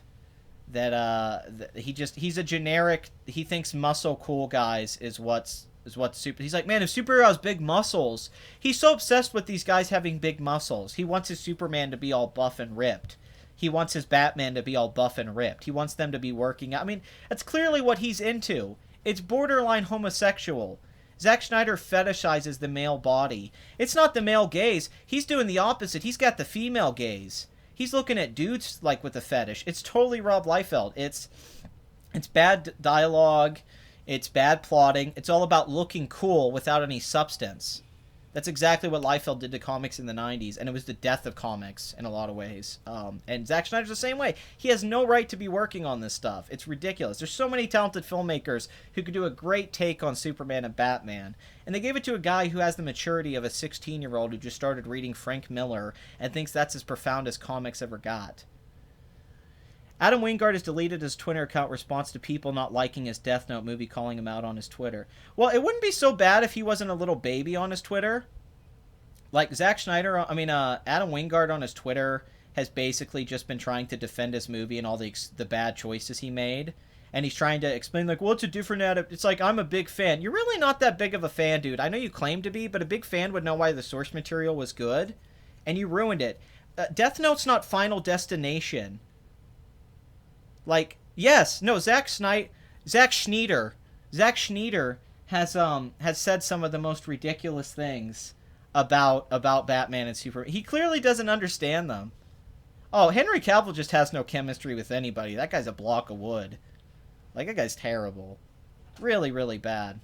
that he's a generic. He thinks muscle cool guys is what's super. He's like, man, if superhero has big muscles, he's so obsessed with these guys having big muscles. He wants his Superman to be all buff and ripped. He wants his Batman to be all buff and ripped. He wants them to be working out. I mean, that's clearly what he's into. It's borderline homosexual. Zack Snyder fetishizes the male body. It's not the male gaze. He's doing the opposite. He's got the female gaze. He's looking at dudes like with a fetish. It's totally Rob Liefeld. It's bad dialogue. It's bad plotting. It's all about looking cool without any substance. That's exactly what Liefeld did to comics in the 90s, and it was the death of comics in a lot of ways. And Zack Snyder's the same way. He has no right to be working on this stuff. It's ridiculous. There's so many talented filmmakers who could do a great take on Superman and Batman, and they gave it to a guy who has the maturity of a 16-year-old who just started reading Frank Miller and thinks that's as profound as comics ever got. Adam Wingard has deleted his Twitter account in response to people not liking his Death Note movie, calling him out on his Twitter. Well, it wouldn't be so bad if he wasn't a little baby on his Twitter. Like, Adam Wingard on his Twitter has basically just been trying to defend his movie and all the bad choices he made. And he's trying to explain, like, well, it's a different It's like, I'm a big fan. You're really not that big of a fan, dude. I know you claim to be, but a big fan would know why the source material was good. And you ruined it. Death Note's not Final Destination. Like, yes, no, Zack Schneider has said some of the most ridiculous things about Batman and Superman. He clearly doesn't understand them. Oh, Henry Cavill just has no chemistry with anybody. That guy's a block of wood. Like, that guy's terrible. Really, really bad.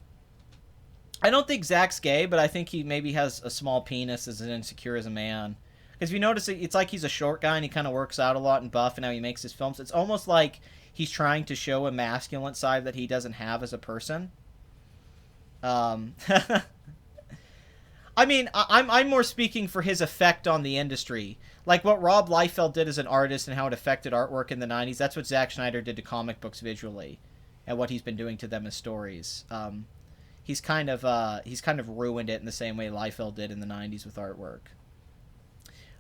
I don't think Zack's gay, but I think he maybe has a small penis, as insecure as a man. Because if you notice, it's like he's a short guy and he kind of works out a lot and buff, and how he makes his films. It's almost like he's trying to show a masculine side that he doesn't have as a person. I I mean, I'm more speaking for his effect on the industry. Like what Rob Liefeld did as an artist and how it affected artwork in the 90s, that's what Zack Snyder did to comic books visually and what he's been doing to them as stories. He's kind of ruined it in the same way Liefeld did in the 90s with artwork.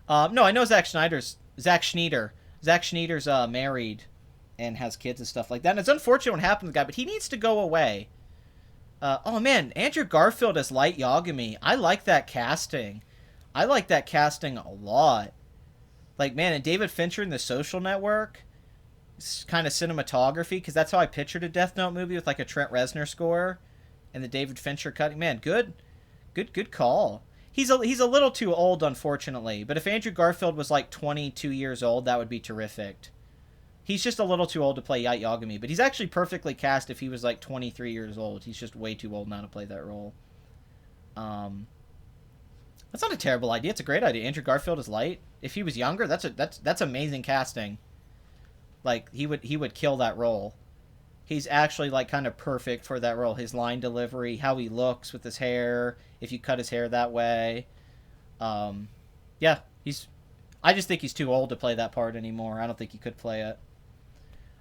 No, I know Zack Schneider. Zack Schneider's married and has kids and stuff like that. And it's unfortunate what happened to the guy, but he needs to go away. Oh man, Andrew Garfield as Light Yagami. I like that casting. I like that casting a lot. Like, man, and David Fincher in The Social Network, kind of cinematography, because that's how I pictured a Death Note movie with like a Trent Reznor score and the David Fincher cutting. Man, good call. He's a little too old, unfortunately. But if Andrew Garfield was like 22 years old, that would be terrific. He's just a little too old to play Light Yagami, but he's actually perfectly cast if he was like 23 years old. He's just way too old now to play that role. That's not a terrible idea. It's a great idea. Andrew Garfield is Light. If he was younger, that's amazing casting. Like he would kill that role. He's actually like kind of perfect for that role. His line delivery, how he looks with his hair, if you cut his hair that way. Yeah, I just think he's too old to play that part anymore. I don't think he could play it.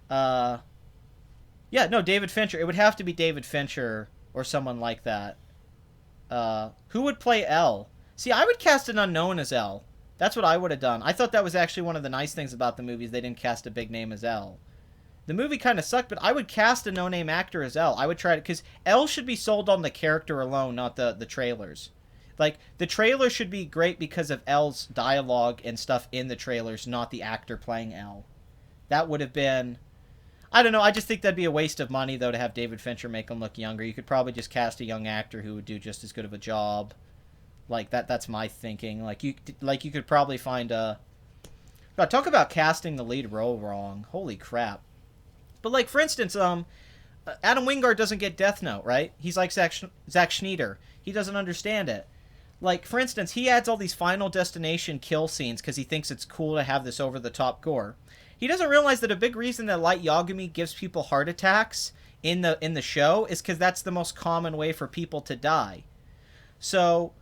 Yeah, no, David Fincher. It would have to be David Fincher or someone like that. Who would play L? See, I would cast an unknown as L. That's what I would have done. I thought that was actually one of the nice things about the movies. They didn't cast a big name as L. The movie kind of sucked, but I would cast a no-name actor as L. I would try to, because L should be sold on the character alone, not the trailers. Like, the trailer should be great because of L's dialogue and stuff in the trailers, not the actor playing L. That would have been... I don't know, I just think that'd be a waste of money, though, to have David Fincher make him look younger. You could probably just cast a young actor who would do just as good of a job. Like, that's my thinking. Like, you could probably find a... God, talk about casting the lead role wrong. Holy crap. But, like, for instance, Adam Wingard doesn't get Death Note, right? He's like Zack Snyder. He doesn't understand it. Like, for instance, he adds all these Final Destination kill scenes because he thinks it's cool to have this over-the-top gore. He doesn't realize that a big reason that Light Yagami gives people heart attacks in the show is because that's the most common way for people to die. So,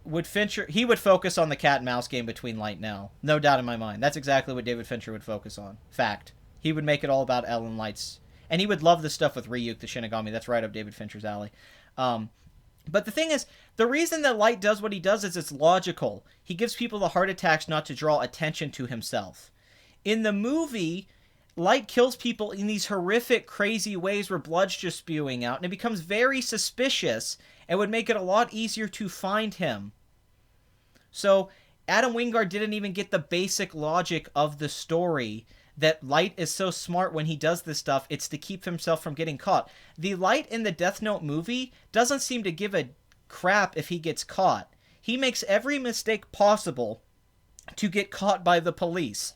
would Fincher... He would focus on the cat and mouse game between Light and L. No doubt in my mind. That's exactly what David Fincher would focus on. Fact. He would make it all about L and Light's... And he would love the stuff with Ryuk the Shinigami. That's right up David Fincher's alley. But the thing is, the reason that Light does what he does is it's logical. He gives people the heart attacks not to draw attention to himself. In the movie, Light kills people in these horrific, crazy ways where blood's just spewing out, and it becomes very suspicious and would make it a lot easier to find him. So, Adam Wingard didn't even get the basic logic of the story that Light is so smart when he does this stuff, it's to keep himself from getting caught. The Light in the Death Note movie doesn't seem to give a crap if he gets caught. He makes every mistake possible to get caught by the police.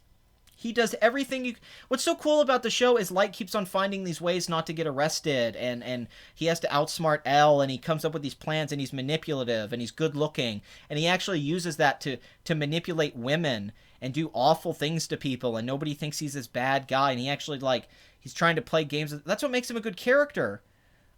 He does everything What's so cool about the show is Light keeps on finding these ways not to get arrested, and he has to outsmart L, and he comes up with these plans, and he's manipulative, and he's good looking, and he actually uses that to manipulate women and do awful things to people, and nobody thinks he's this bad guy, and he actually, like, he's trying to play games. That's what makes him a good character.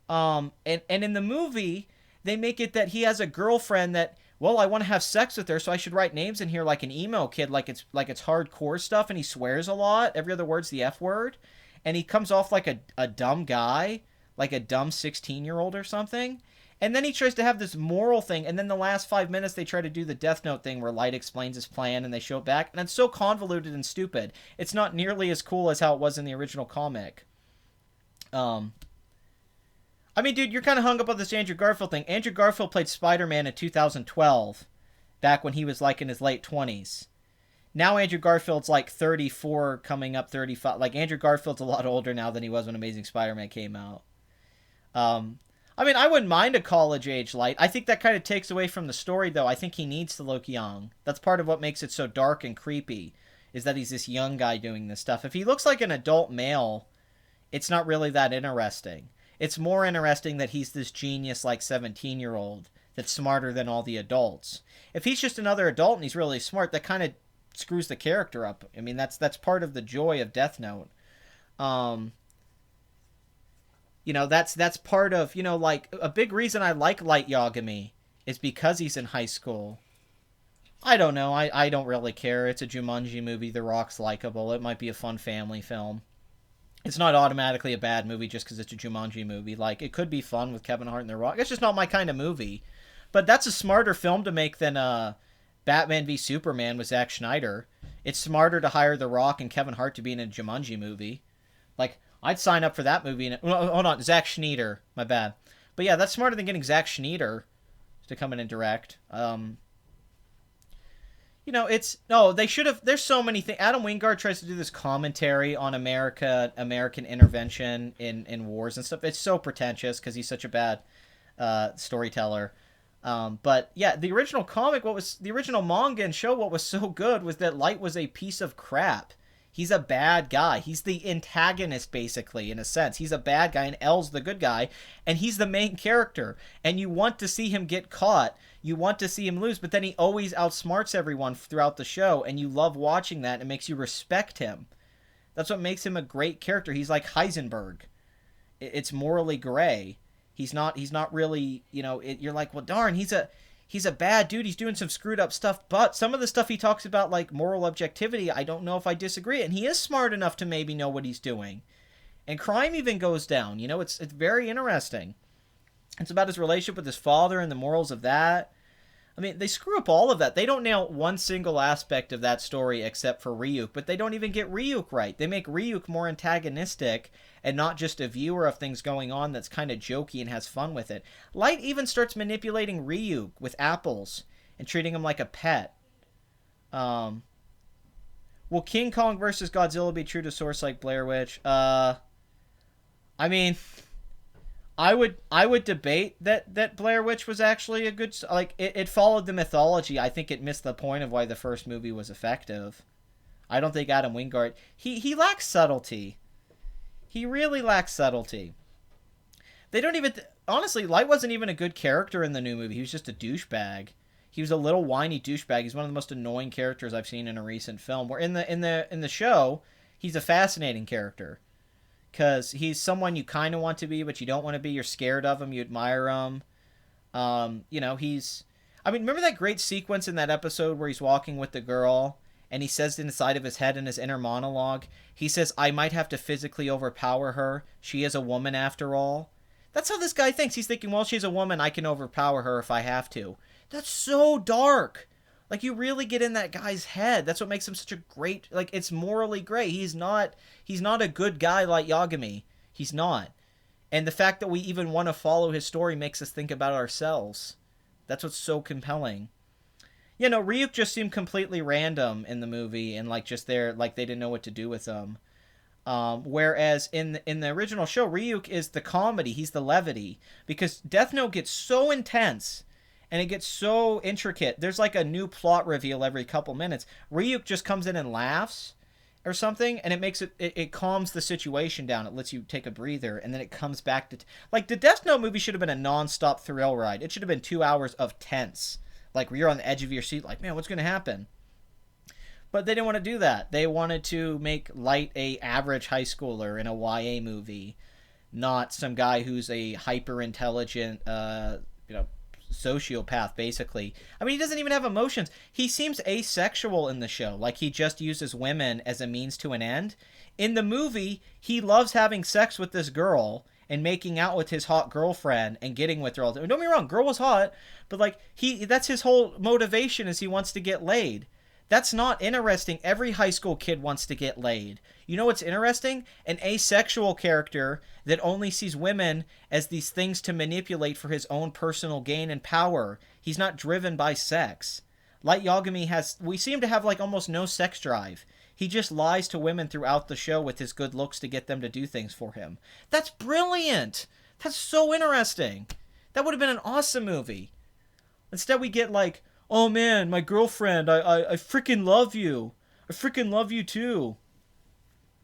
And in the movie, they make it that he has a girlfriend that, well, I want to have sex with her, so I should write names in here like an emo kid, like it's hardcore stuff, and he swears a lot. Every other word's the F word. And he comes off like a dumb guy, like a dumb 16-year-old or something. And then he tries to have this moral thing, and then the last 5 minutes they try to do the Death Note thing where Light explains his plan and they show it back, and it's so convoluted and stupid. It's not nearly as cool as how it was in the original comic. I mean, dude, you're kind of hung up on this Andrew Garfield thing. Andrew Garfield played Spider-Man in 2012, back when he was like in his late 20s. Now Andrew Garfield's like 34, coming up 35. Like, Andrew Garfield's a lot older now than he was when Amazing Spider-Man came out. I mean, I wouldn't mind a college-age Light. I think that kind of takes away from the story, though. I think he needs to look young. That's part of what makes it so dark and creepy, is that he's this young guy doing this stuff. If he looks like an adult male, it's not really that interesting. It's more interesting that he's this genius, like, 17-year-old that's smarter than all the adults. If he's just another adult and he's really smart, that kind of screws the character up. I mean, that's part of the joy of Death Note. You know, that's part of, you know, like, a big reason I like Light Yagami is because he's in high school. I don't know. I don't really care. It's a Jumanji movie. The Rock's likable. It might be a fun family film. It's not automatically a bad movie just because it's a Jumanji movie. Like, it could be fun with Kevin Hart and The Rock. It's just not my kind of movie. But that's a smarter film to make than Batman v Superman with Zack Snyder. It's smarter to hire The Rock and Kevin Hart to be in a Jumanji movie. Like, I'd sign up for that movie. Hold on, Zack Snyder. My bad. But yeah, that's smarter than getting Zack Snyder to come in and direct. It's no. They should have. There's so many things. Adam Wingard tries to do this commentary on American intervention in wars and stuff. It's so pretentious because he's such a bad storyteller. But yeah, the original comic, the original manga and show, what was so good was that Light was a piece of crap. He's a bad guy. He's the antagonist, basically, in a sense. He's a bad guy, and L's the good guy, and he's the main character. And you want to see him get caught. You want to see him lose, but then he always outsmarts everyone throughout the show, and you love watching that. And it makes you respect him. That's what makes him a great character. He's like Heisenberg. It's morally gray. He's not really, you're like, well, darn, he's a bad dude. He's doing some screwed up stuff. But some of the stuff he talks about, like moral objectivity, I don't know if I disagree. And he is smart enough to maybe know what he's doing. And crime even goes down. It's very interesting. It's about his relationship with his father and the morals of that. I mean, they screw up all of that. They don't nail one single aspect of that story except for Ryuk, but they don't even get Ryuk right. They make Ryuk more antagonistic and not just a viewer of things going on that's kind of jokey and has fun with it. Light even starts manipulating Ryuk with apples and treating him like a pet. Will King Kong versus Godzilla be true to source like Blair Witch? I mean, I would debate that Blair Witch was actually a good, like, it followed the mythology. I think it missed the point of why the first movie was effective. I don't think Adam Wingard, he lacks subtlety. He really lacks subtlety. They don't even, honestly, Light wasn't even a good character in the new movie. He was just a douchebag. He was a little whiny douchebag. He's one of the most annoying characters I've seen in a recent film. Where in the show, he's a fascinating character. Because he's someone you kind of want to be, but you don't want to be. You're scared of him. You admire him. He's... I mean, remember that great sequence in that episode where he's walking with the girl, and he says inside of his head in his inner monologue, he says, I might have to physically overpower her. She is a woman after all. That's how this guy thinks. He's thinking, well, she's a woman. I can overpower her if I have to. That's so dark. Like, you really get in that guy's head. That's what makes him such a great... Like, it's morally great. He's not a good guy like Yagami. He's not. And the fact that we even want to follow his story makes us think about ourselves. That's what's so compelling. Ryuk just seemed completely random in the movie, and, like, just there, like, they didn't know what to do with him. Whereas in the original show, Ryuk is the comedy. He's the levity. Because Death Note gets so intense... And it gets so intricate. There's like a new plot reveal every couple minutes. Ryuk just comes in and laughs or something, and it makes it calms the situation down. It lets you take a breather, and then it comes back to... Like, the Death Note movie should have been a non-stop thrill ride. It should have been 2 hours of tense. Like, where you're on the edge of your seat, like, man, what's going to happen? But they didn't want to do that. They wanted to make Light a average high schooler in a YA movie, not some guy who's a hyper-intelligent, sociopath, basically. I mean, he doesn't even have emotions. He seems asexual in the show, like he just uses women as a means to an end. In the movie, he loves having sex with this girl and making out with his hot girlfriend and getting with her all the time. Don't get me wrong, girl was hot, but like that's his whole motivation, is he wants to get laid. That's not interesting. Every high school kid wants to get laid. You know what's interesting? An asexual character that only sees women as these things to manipulate for his own personal gain and power. He's not driven by sex. Light Yagami we see him to have like almost no sex drive. He just lies to women throughout the show with his good looks to get them to do things for him. That's brilliant. That's so interesting. That would have been an awesome movie. Instead we get like, oh man, my girlfriend, I freaking love you. I freaking love you too.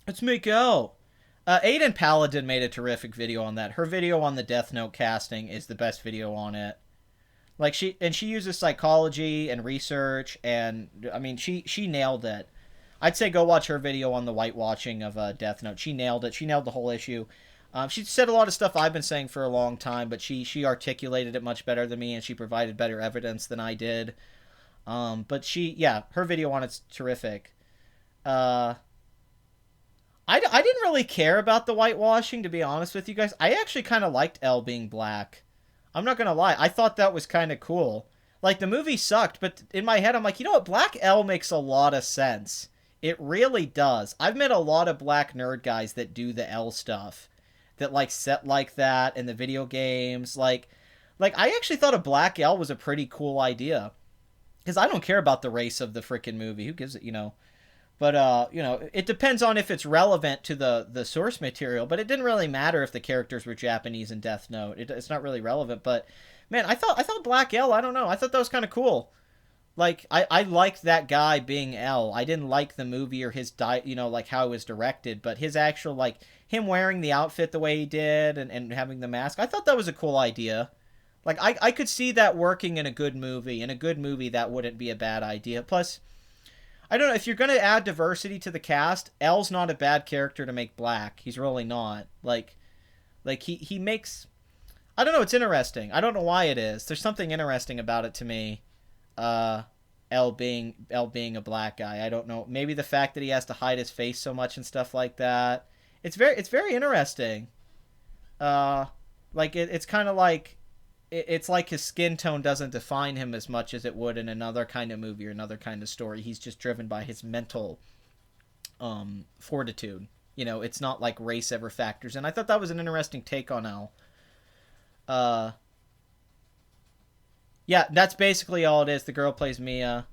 Let's make out. Aiden Paladin made a terrific video on that. Her video on the Death Note casting is the best video on it. Like, she uses psychology and research, and I mean, she nailed it. I'd say go watch her video on the whitewashing of Death Note. She nailed it. She nailed the whole issue. She said a lot of stuff I've been saying for a long time, but she articulated it much better than me, and she provided better evidence than I did. But her video on it's terrific. I didn't really care about the whitewashing, to be honest with you guys. I actually kind of liked Elle being black. I'm not going to lie. I thought that was kind of cool. Like, the movie sucked, but in my head, I'm like, you know what? Black Elle makes a lot of sense. It really does. I've met a lot of black nerd guys that do the Elle stuff. That, like, set like that in the video games. Like I actually thought a black Elle was a pretty cool idea. Because I don't care about the race of the frickin' movie. Who gives it, you know? But, it depends on if it's relevant to the source material. But it didn't really matter if the characters were Japanese in Death Note. It's not really relevant. But, man, I thought Black Elle, I don't know. I thought that was kind of cool. Like, I liked that guy being Elle. I didn't like the movie or his, like how it was directed. But his actual, like, him wearing the outfit the way he did and having the mask. I thought that was a cool idea. Like, I could see that working in a good movie. In a good movie, that wouldn't be a bad idea. Plus, I don't know, if you're going to add diversity to the cast, Elle's not a bad character to make black. He's really not. Like he makes... I don't know, it's interesting. I don't know why it is. There's something interesting about it to me. Elle being a black guy. I don't know. Maybe the fact that he has to hide his face so much and stuff like that. It's very interesting. It's kind of like... It's like his skin tone doesn't define him as much as it would in another kind of movie or another kind of story. He's just driven by his mental fortitude. You know, it's not like race ever factors. And I thought that was an interesting take on Elle. Yeah, that's basically all it is. The girl plays Mia.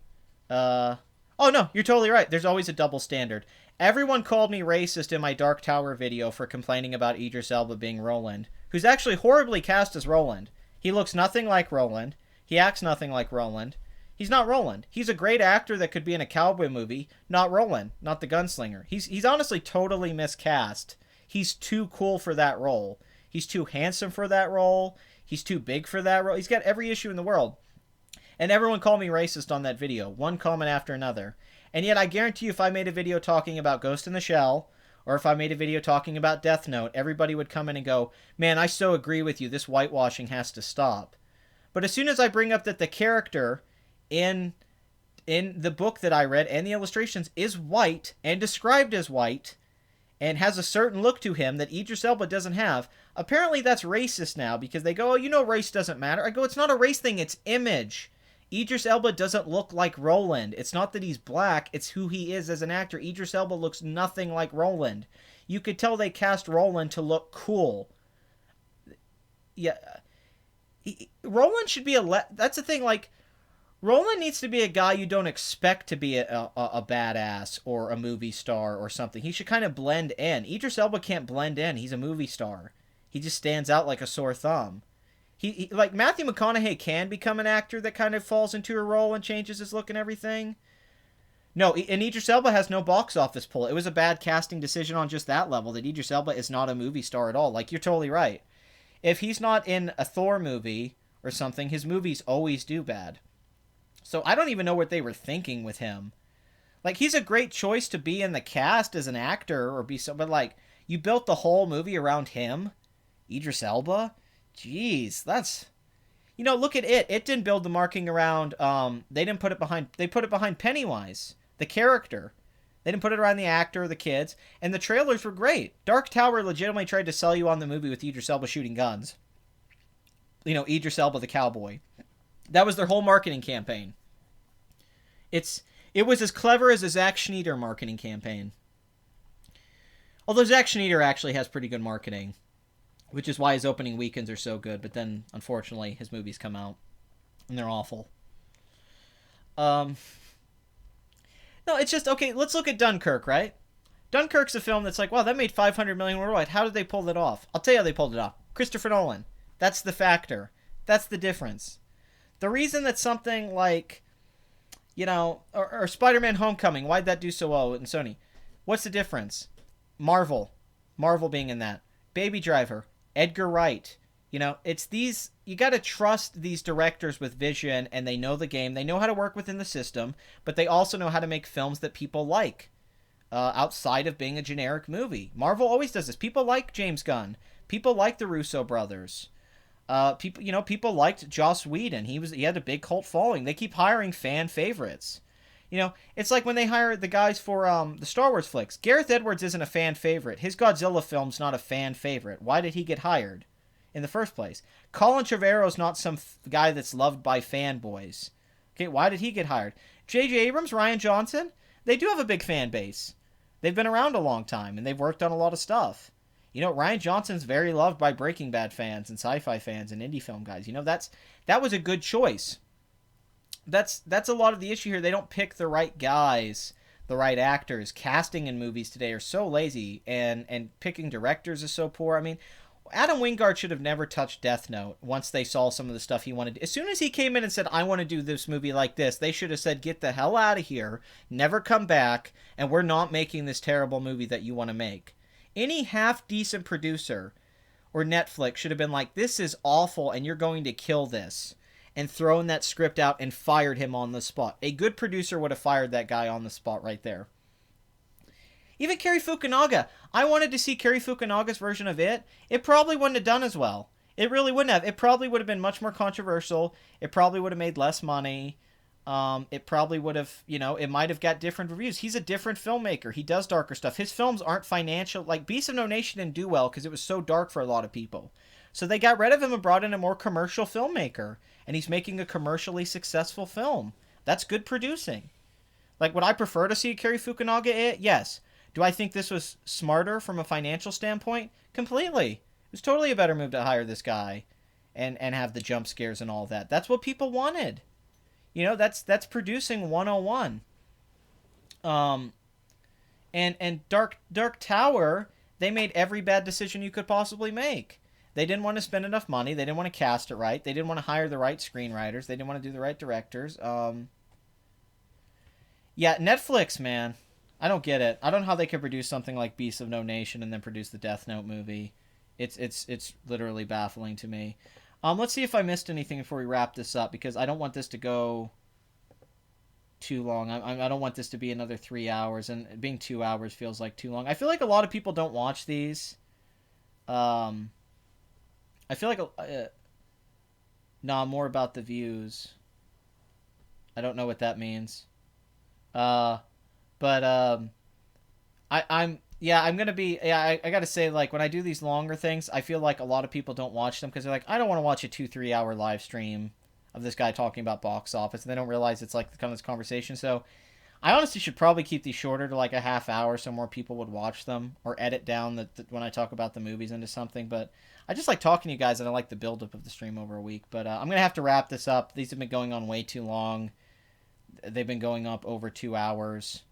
Oh, no, you're totally right. There's always a double standard. Everyone called me racist in my Dark Tower video for complaining about Idris Elba being Roland, who's actually horribly cast as Roland. He looks nothing like Roland. He acts nothing like Roland. He's not Roland. He's a great actor that could be in a cowboy movie, not Roland, not the gunslinger. He's honestly totally miscast. He's too cool for that role. He's too handsome for that role. He's too big for that role. He's got every issue in the world. And everyone called me racist on that video, one comment after another. And yet I guarantee you if I made a video talking about Ghost in the Shell, or if I made a video talking about Death Note, everybody would come in and go, man, I so agree with you, this whitewashing has to stop. But as soon as I bring up that the character in the book that I read and the illustrations is white and described as white and has a certain look to him that Idris Elba doesn't have, apparently that's racist now because they go, oh, you know race doesn't matter. I go, it's not a race thing, it's image. Idris Elba doesn't look like Roland. It's not that he's black, it's who he is as an actor. Idris Elba looks nothing like Roland. You could tell they cast Roland to look cool. Yeah. Roland should be that's the thing, like, Roland needs to be a guy you don't expect to be a badass or a movie star or something. He should kind of blend in. Idris Elba can't blend in. He's a movie star. He just stands out like a sore thumb. He like Matthew McConaughey can become an actor that kind of falls into a role and changes his look and everything. No, and Idris Elba has no box office pull. It was a bad casting decision on just that level, that Idris Elba is not a movie star at all. Like, you're totally right. If he's not in a Thor movie or something, his movies always do bad. So I don't even know what they were thinking with him. Like, he's a great choice to be in the cast as an actor or be so, but like, you built the whole movie around him? Idris Elba? Jeez, that's... You know, look at it. It didn't build the marketing around... They didn't put it behind... They put it behind Pennywise, the character. They didn't put it around the actor or the kids. And the trailers were great. Dark Tower legitimately tried to sell you on the movie with Idris Elba shooting guns. You know, Idris Elba the cowboy. That was their whole marketing campaign. It was as clever as a Zack Snyder marketing campaign. Although Zack Snyder actually has pretty good marketing. Which is why his opening weekends are so good. But then, unfortunately, his movies come out. And they're awful. No, it's just, okay, let's look at Dunkirk, right? Dunkirk's a film that's like, wow, that made $500 million worldwide. How did they pull that off? I'll tell you how they pulled it off. Christopher Nolan. That's the factor. That's the difference. The reason that something like, you know, or Spider-Man Homecoming, why'd that do so well in Sony? What's the difference? Marvel being in that. Baby Driver. Edgar Wright. You know, it's these... You got to trust these directors with vision, and they know the game. They know how to work within the system, but they also know how to make films that people like, outside of being a generic movie. Marvel always does this. People like James Gunn. People like the Russo brothers. People liked Joss Whedon. He had a big cult following. They keep hiring fan favorites. It's like when they hire the guys for the Star Wars flicks. Gareth Edwards isn't a fan favorite. His Godzilla film's not a fan favorite. Why did he get hired in the first place? Colin Trevorrow's not some guy that's loved by fanboys. Okay, why did he get hired? J.J. Abrams, Rian Johnson, they do have a big fan base. They've been around a long time, and they've worked on a lot of stuff. Rian Johnson's very loved by Breaking Bad fans and sci-fi fans and indie film guys. That was a good choice. That's a lot of the issue here. They don't pick the right guys, the right actors. Casting in movies today are so lazy, and picking directors is so poor. I mean, Adam Wingard should have never touched Death Note once they saw some of the stuff he wanted. As soon as he came in and said, I want to do this movie like this, they should have said, get the hell out of here, never come back, and we're not making this terrible movie that you want to make. Any half-decent producer or Netflix should have been like, this is awful, and you're going to kill this, and thrown that script out and fired him on the spot. A good producer would have fired that guy on the spot right there. Even Cary Fukunaga. I wanted to see Cary Fukunaga's version of it. It probably wouldn't have done as well. It really wouldn't have. It probably would have been much more controversial. It probably would have made less money. It probably would have, it might have got different reviews. He's a different filmmaker. He does darker stuff. His films aren't financial. Like, Beasts of No Nation didn't do well because it was so dark for a lot of people. So they got rid of him and brought in a more commercial filmmaker. And he's making a commercially successful film. That's good producing. Like, would I prefer to see Cary Fukunaga? Yes. Do I think this was smarter from a financial standpoint? Completely. It was totally a better move to hire this guy and have the jump scares and all that. That's what people wanted. That's producing 101. And Dark Tower, they made every bad decision you could possibly make. They didn't want to spend enough money. They didn't want to cast it right. They didn't want to hire the right screenwriters. They didn't want to do the right directors. Yeah, Netflix, man. I don't get it. I don't know how they could produce something like Beasts of No Nation and then produce the Death Note movie. It's literally baffling to me. Let's see if I missed anything before we wrap this up, because I don't want this to go too long. I don't want this to be another 3 hours, and being 2 hours feels like too long. I feel like a lot of people don't watch these. I feel like more about the views. I don't know what that means. I'm gonna be, I gotta say, like, when I do these longer things, I feel like a lot of people don't watch them because they're like, I don't want to watch a 2-3 hour live stream of this guy talking about box office, and they don't realize it's like kind of this conversation. So I honestly should probably keep these shorter to like a half hour so more people would watch them, or edit down when I talk about the movies into something. But I just like talking to you guys, and I like the buildup of the stream over a week. But I'm gonna have to wrap this up. These have been going on way too long. They've been going up over 2 hours.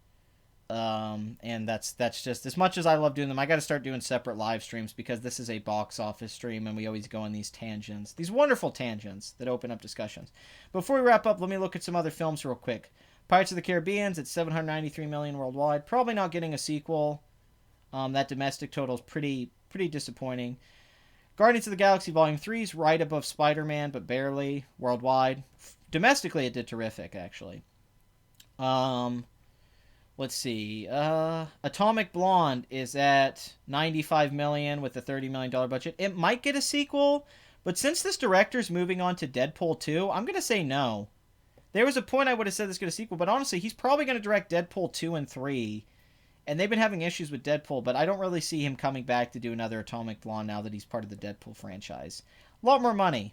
And that's just, as much as I love doing them, I got to start doing separate live streams, because this is a box office stream and we always go on these tangents, these wonderful tangents that open up discussions. Before we wrap up, let me look at some other films real quick. Pirates of the Caribbean's at $793 million worldwide, probably not getting a sequel. That domestic total is pretty disappointing. Guardians of the Galaxy Volume 3 is right above Spider-Man, but barely worldwide. Domestically, it did terrific, actually. Let's see. Atomic Blonde is at $95 million with a $30 million budget. It might get a sequel, but since this director's moving on to Deadpool 2, I'm going to say no. There was a point I would have said this get a sequel, but honestly, he's probably going to direct Deadpool 2 and 3. And they've been having issues with Deadpool, but I don't really see him coming back to do another Atomic Blonde now that he's part of the Deadpool franchise. A lot more money.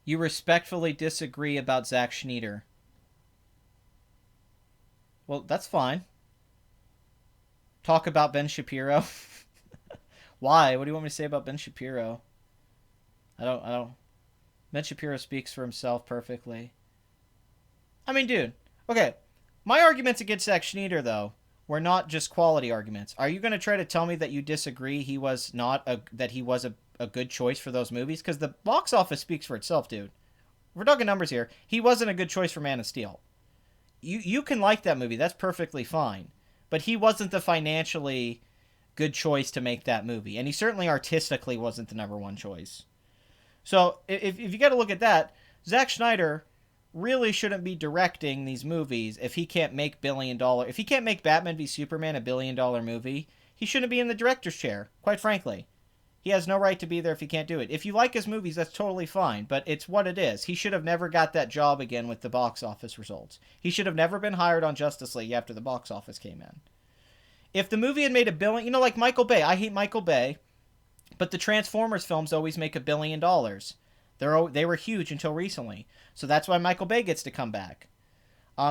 You respectfully disagree about Zack Snyder. Well, that's fine. Talk about Ben Shapiro. Why? What do you want me to say about Ben Shapiro? I don't. Ben Shapiro speaks for himself perfectly. I mean, dude. Okay. My arguments against Zack Snyder, though, were not just quality arguments. Are you going to try to tell me that you disagree he was a good choice for those movies? Because the box office speaks for itself, dude. We're talking numbers here. He wasn't a good choice for Man of Steel. You can like that movie. That's perfectly fine. But he wasn't the financially good choice to make that movie. And he certainly artistically wasn't the number one choice. So if you got to look at that, Zack Snyder really shouldn't be directing these movies if he can't make if he can't make Batman v Superman $1 billion movie. He shouldn't be in the director's chair, quite frankly. He has no right to be there if he can't do it. If you like his movies, that's totally fine, but it's what it is. He should have never got that job again with the box office results. He should have never been hired on Justice League after the box office came in. If the movie had made $1 billion, like Michael Bay, I hate Michael Bay, but the Transformers films always make $1 billion. They were huge until recently, so that's why Michael Bay gets to come back.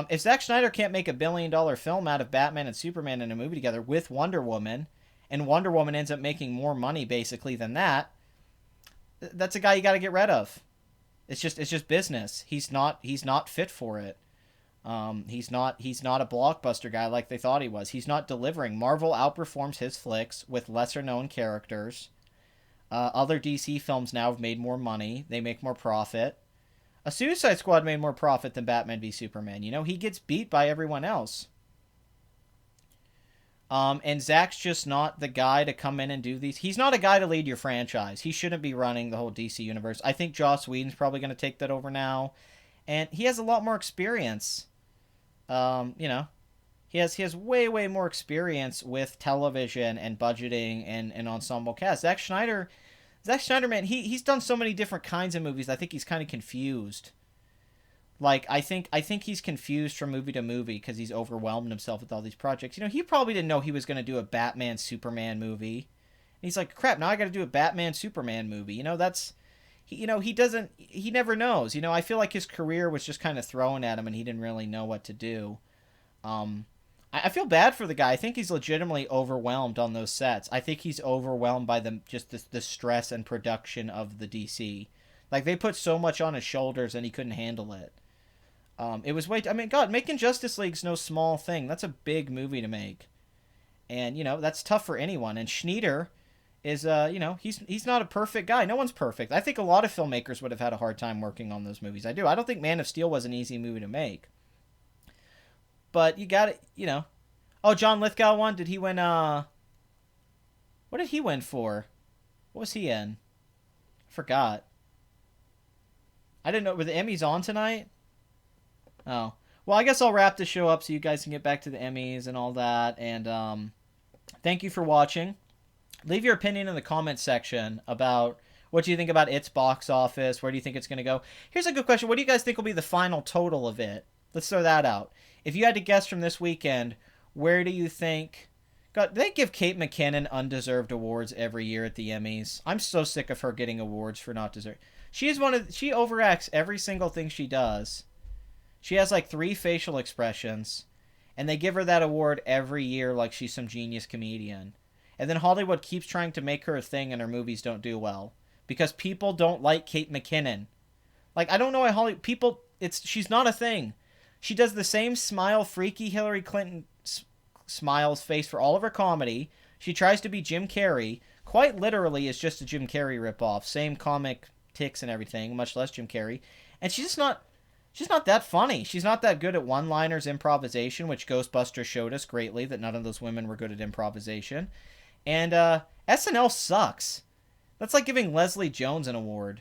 If Zack Snyder can't make $1 billion film out of Batman and Superman in a movie together with Wonder Woman, and Wonder Woman ends up making more money basically than that, that's a guy you got to get rid of. It's just business. He's not fit for it. He's not a blockbuster guy like they thought he was. He's not delivering. Marvel outperforms his flicks with lesser known characters. Other DC films now have made more money. They make more profit. A Suicide Squad made more profit than Batman v Superman. He gets beat by everyone else. And Zack's just not the guy to come in and do these. He's not a guy to lead your franchise. He shouldn't be running the whole DC universe. I think Joss Whedon's probably going to take that over now. And he has a lot more experience. He has way more experience with television and budgeting and ensemble cast. Zack Snyder, man, he's done so many different kinds of movies. I think he's kind of confused. Like, I think he's confused from movie to movie because he's overwhelmed himself with all these projects. He probably didn't know he was going to do a Batman Superman movie. And he's like, crap, now I got to do a Batman Superman movie. He never knows. I feel like his career was just kind of thrown at him and he didn't really know what to do. I feel bad for the guy. I think he's legitimately overwhelmed on those sets. I think he's overwhelmed by the stress and production of the DC. Like, they put so much on his shoulders and he couldn't handle it. It was God, making Justice League's no small thing. That's a big movie to make. And, that's tough for anyone. And Snyder is, he's not a perfect guy. No one's perfect. I think a lot of filmmakers would have had a hard time working on those movies. I do. I don't think Man of Steel was an easy movie to make. But you got it, Oh, John Lithgow won? Did he win, what did he win for? What was he in? I forgot. I didn't know. Were the Emmys on tonight? Oh. Well, I guess I'll wrap the show up so you guys can get back to the Emmys and all that. And thank you for watching. Leave your opinion in the comments section about what do you think about its box office. Where do you think it's going to go? Here's a good question. What do you guys think will be the final total of it? Let's throw that out. If you had to guess from this weekend, where do you think... God, they give Kate McKinnon undeserved awards every year at the Emmys. I'm so sick of her getting awards for not deserving. She overacts every single thing she does. She has like 3 facial expressions, and they give her that award every year like she's some genius comedian. And then Hollywood keeps trying to make her a thing and her movies don't do well. Because people don't like Kate McKinnon. Like, I don't know why she's not a thing. She does the same smile, freaky Hillary Clinton smiles face for all of her comedy. She tries to be Jim Carrey. Quite literally is just a Jim Carrey ripoff. Same comic tics and everything, much less Jim Carrey. And she's not that funny. She's not that good at one-liners, improvisation, which Ghostbusters showed us greatly that none of those women were good at improvisation. And SNL sucks. That's like giving Leslie Jones an award.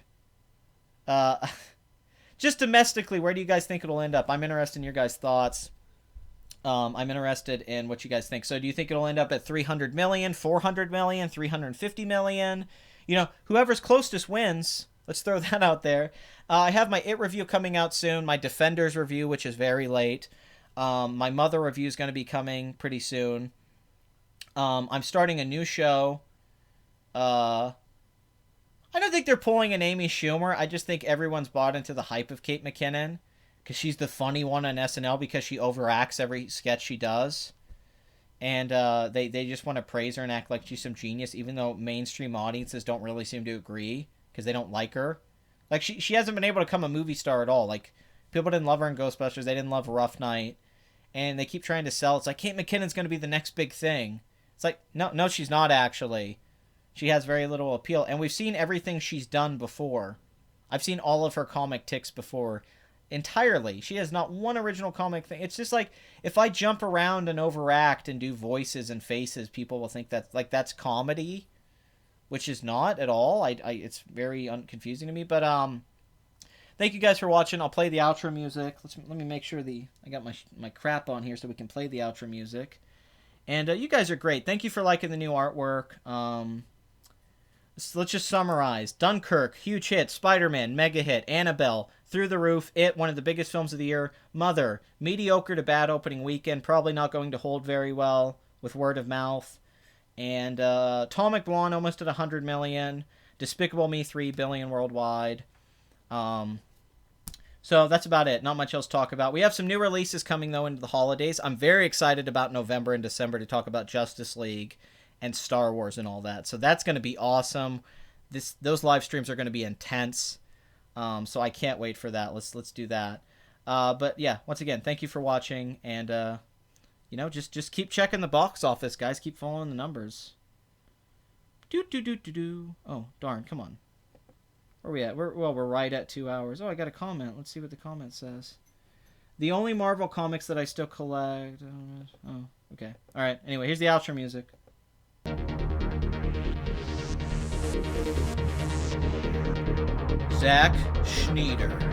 Just domestically, where do you guys think it'll end up? I'm interested in your guys' thoughts. I'm interested in what you guys think. So do you think it'll end up at 300 million, 400 million, 350 million? Whoever's closest wins. Let's throw that out there. I have my It review coming out soon. My Defenders review, which is very late. My Mother review is going to be coming pretty soon. I'm starting a new show. I don't think they're pulling an Amy Schumer. I just think everyone's bought into the hype of Kate McKinnon because she's the funny one on SNL because she overacts every sketch she does. And they just want to praise her and act like she's some genius, even though mainstream audiences don't really seem to agree because they don't like her. Like, she hasn't been able to become a movie star at all. Like, people didn't love her in Ghostbusters. They didn't love Rough Night. And they keep trying to sell. It's like, Kate McKinnon's going to be the next big thing. It's like, no, she's not actually. She has very little appeal. And we've seen everything she's done before. I've seen all of her comic tics before entirely. She has not one original comic thing. It's just like, if I jump around and overact and do voices and faces, people will think that's comedy, which is not at all. It's very confusing to me. But thank you guys for watching. I'll play the outro music. Let me make sure I got my crap on here so we can play the outro music. And you guys are great. Thank you for liking the new artwork. So let's just summarize. Dunkirk, huge hit. Spider-Man, mega hit. Annabelle, through the roof. It, one of the biggest films of the year. Mother, mediocre to bad opening weekend. Probably not going to hold very well with word of mouth. And Atomic Blonde almost at 100 million. Despicable Me 3 billion worldwide. So that's about it. Not much else to talk about. We have some new releases coming, though, into the holidays. I'm very excited about November and December to talk about Justice League and Star Wars and all that. So that's going to be awesome. Those live streams are going to be intense. So I can't wait for that. Let's do that. But yeah, once again, thank you for watching. And, just keep checking the box office, guys. Keep following the numbers. Oh, darn. Come on. Where are we at? We're right at 2 hours. Oh, I got a comment. Let's see what the comment says. The only Marvel comics that I still collect. Oh, okay. All right. Anyway, here's the outro music. Zack Schneider.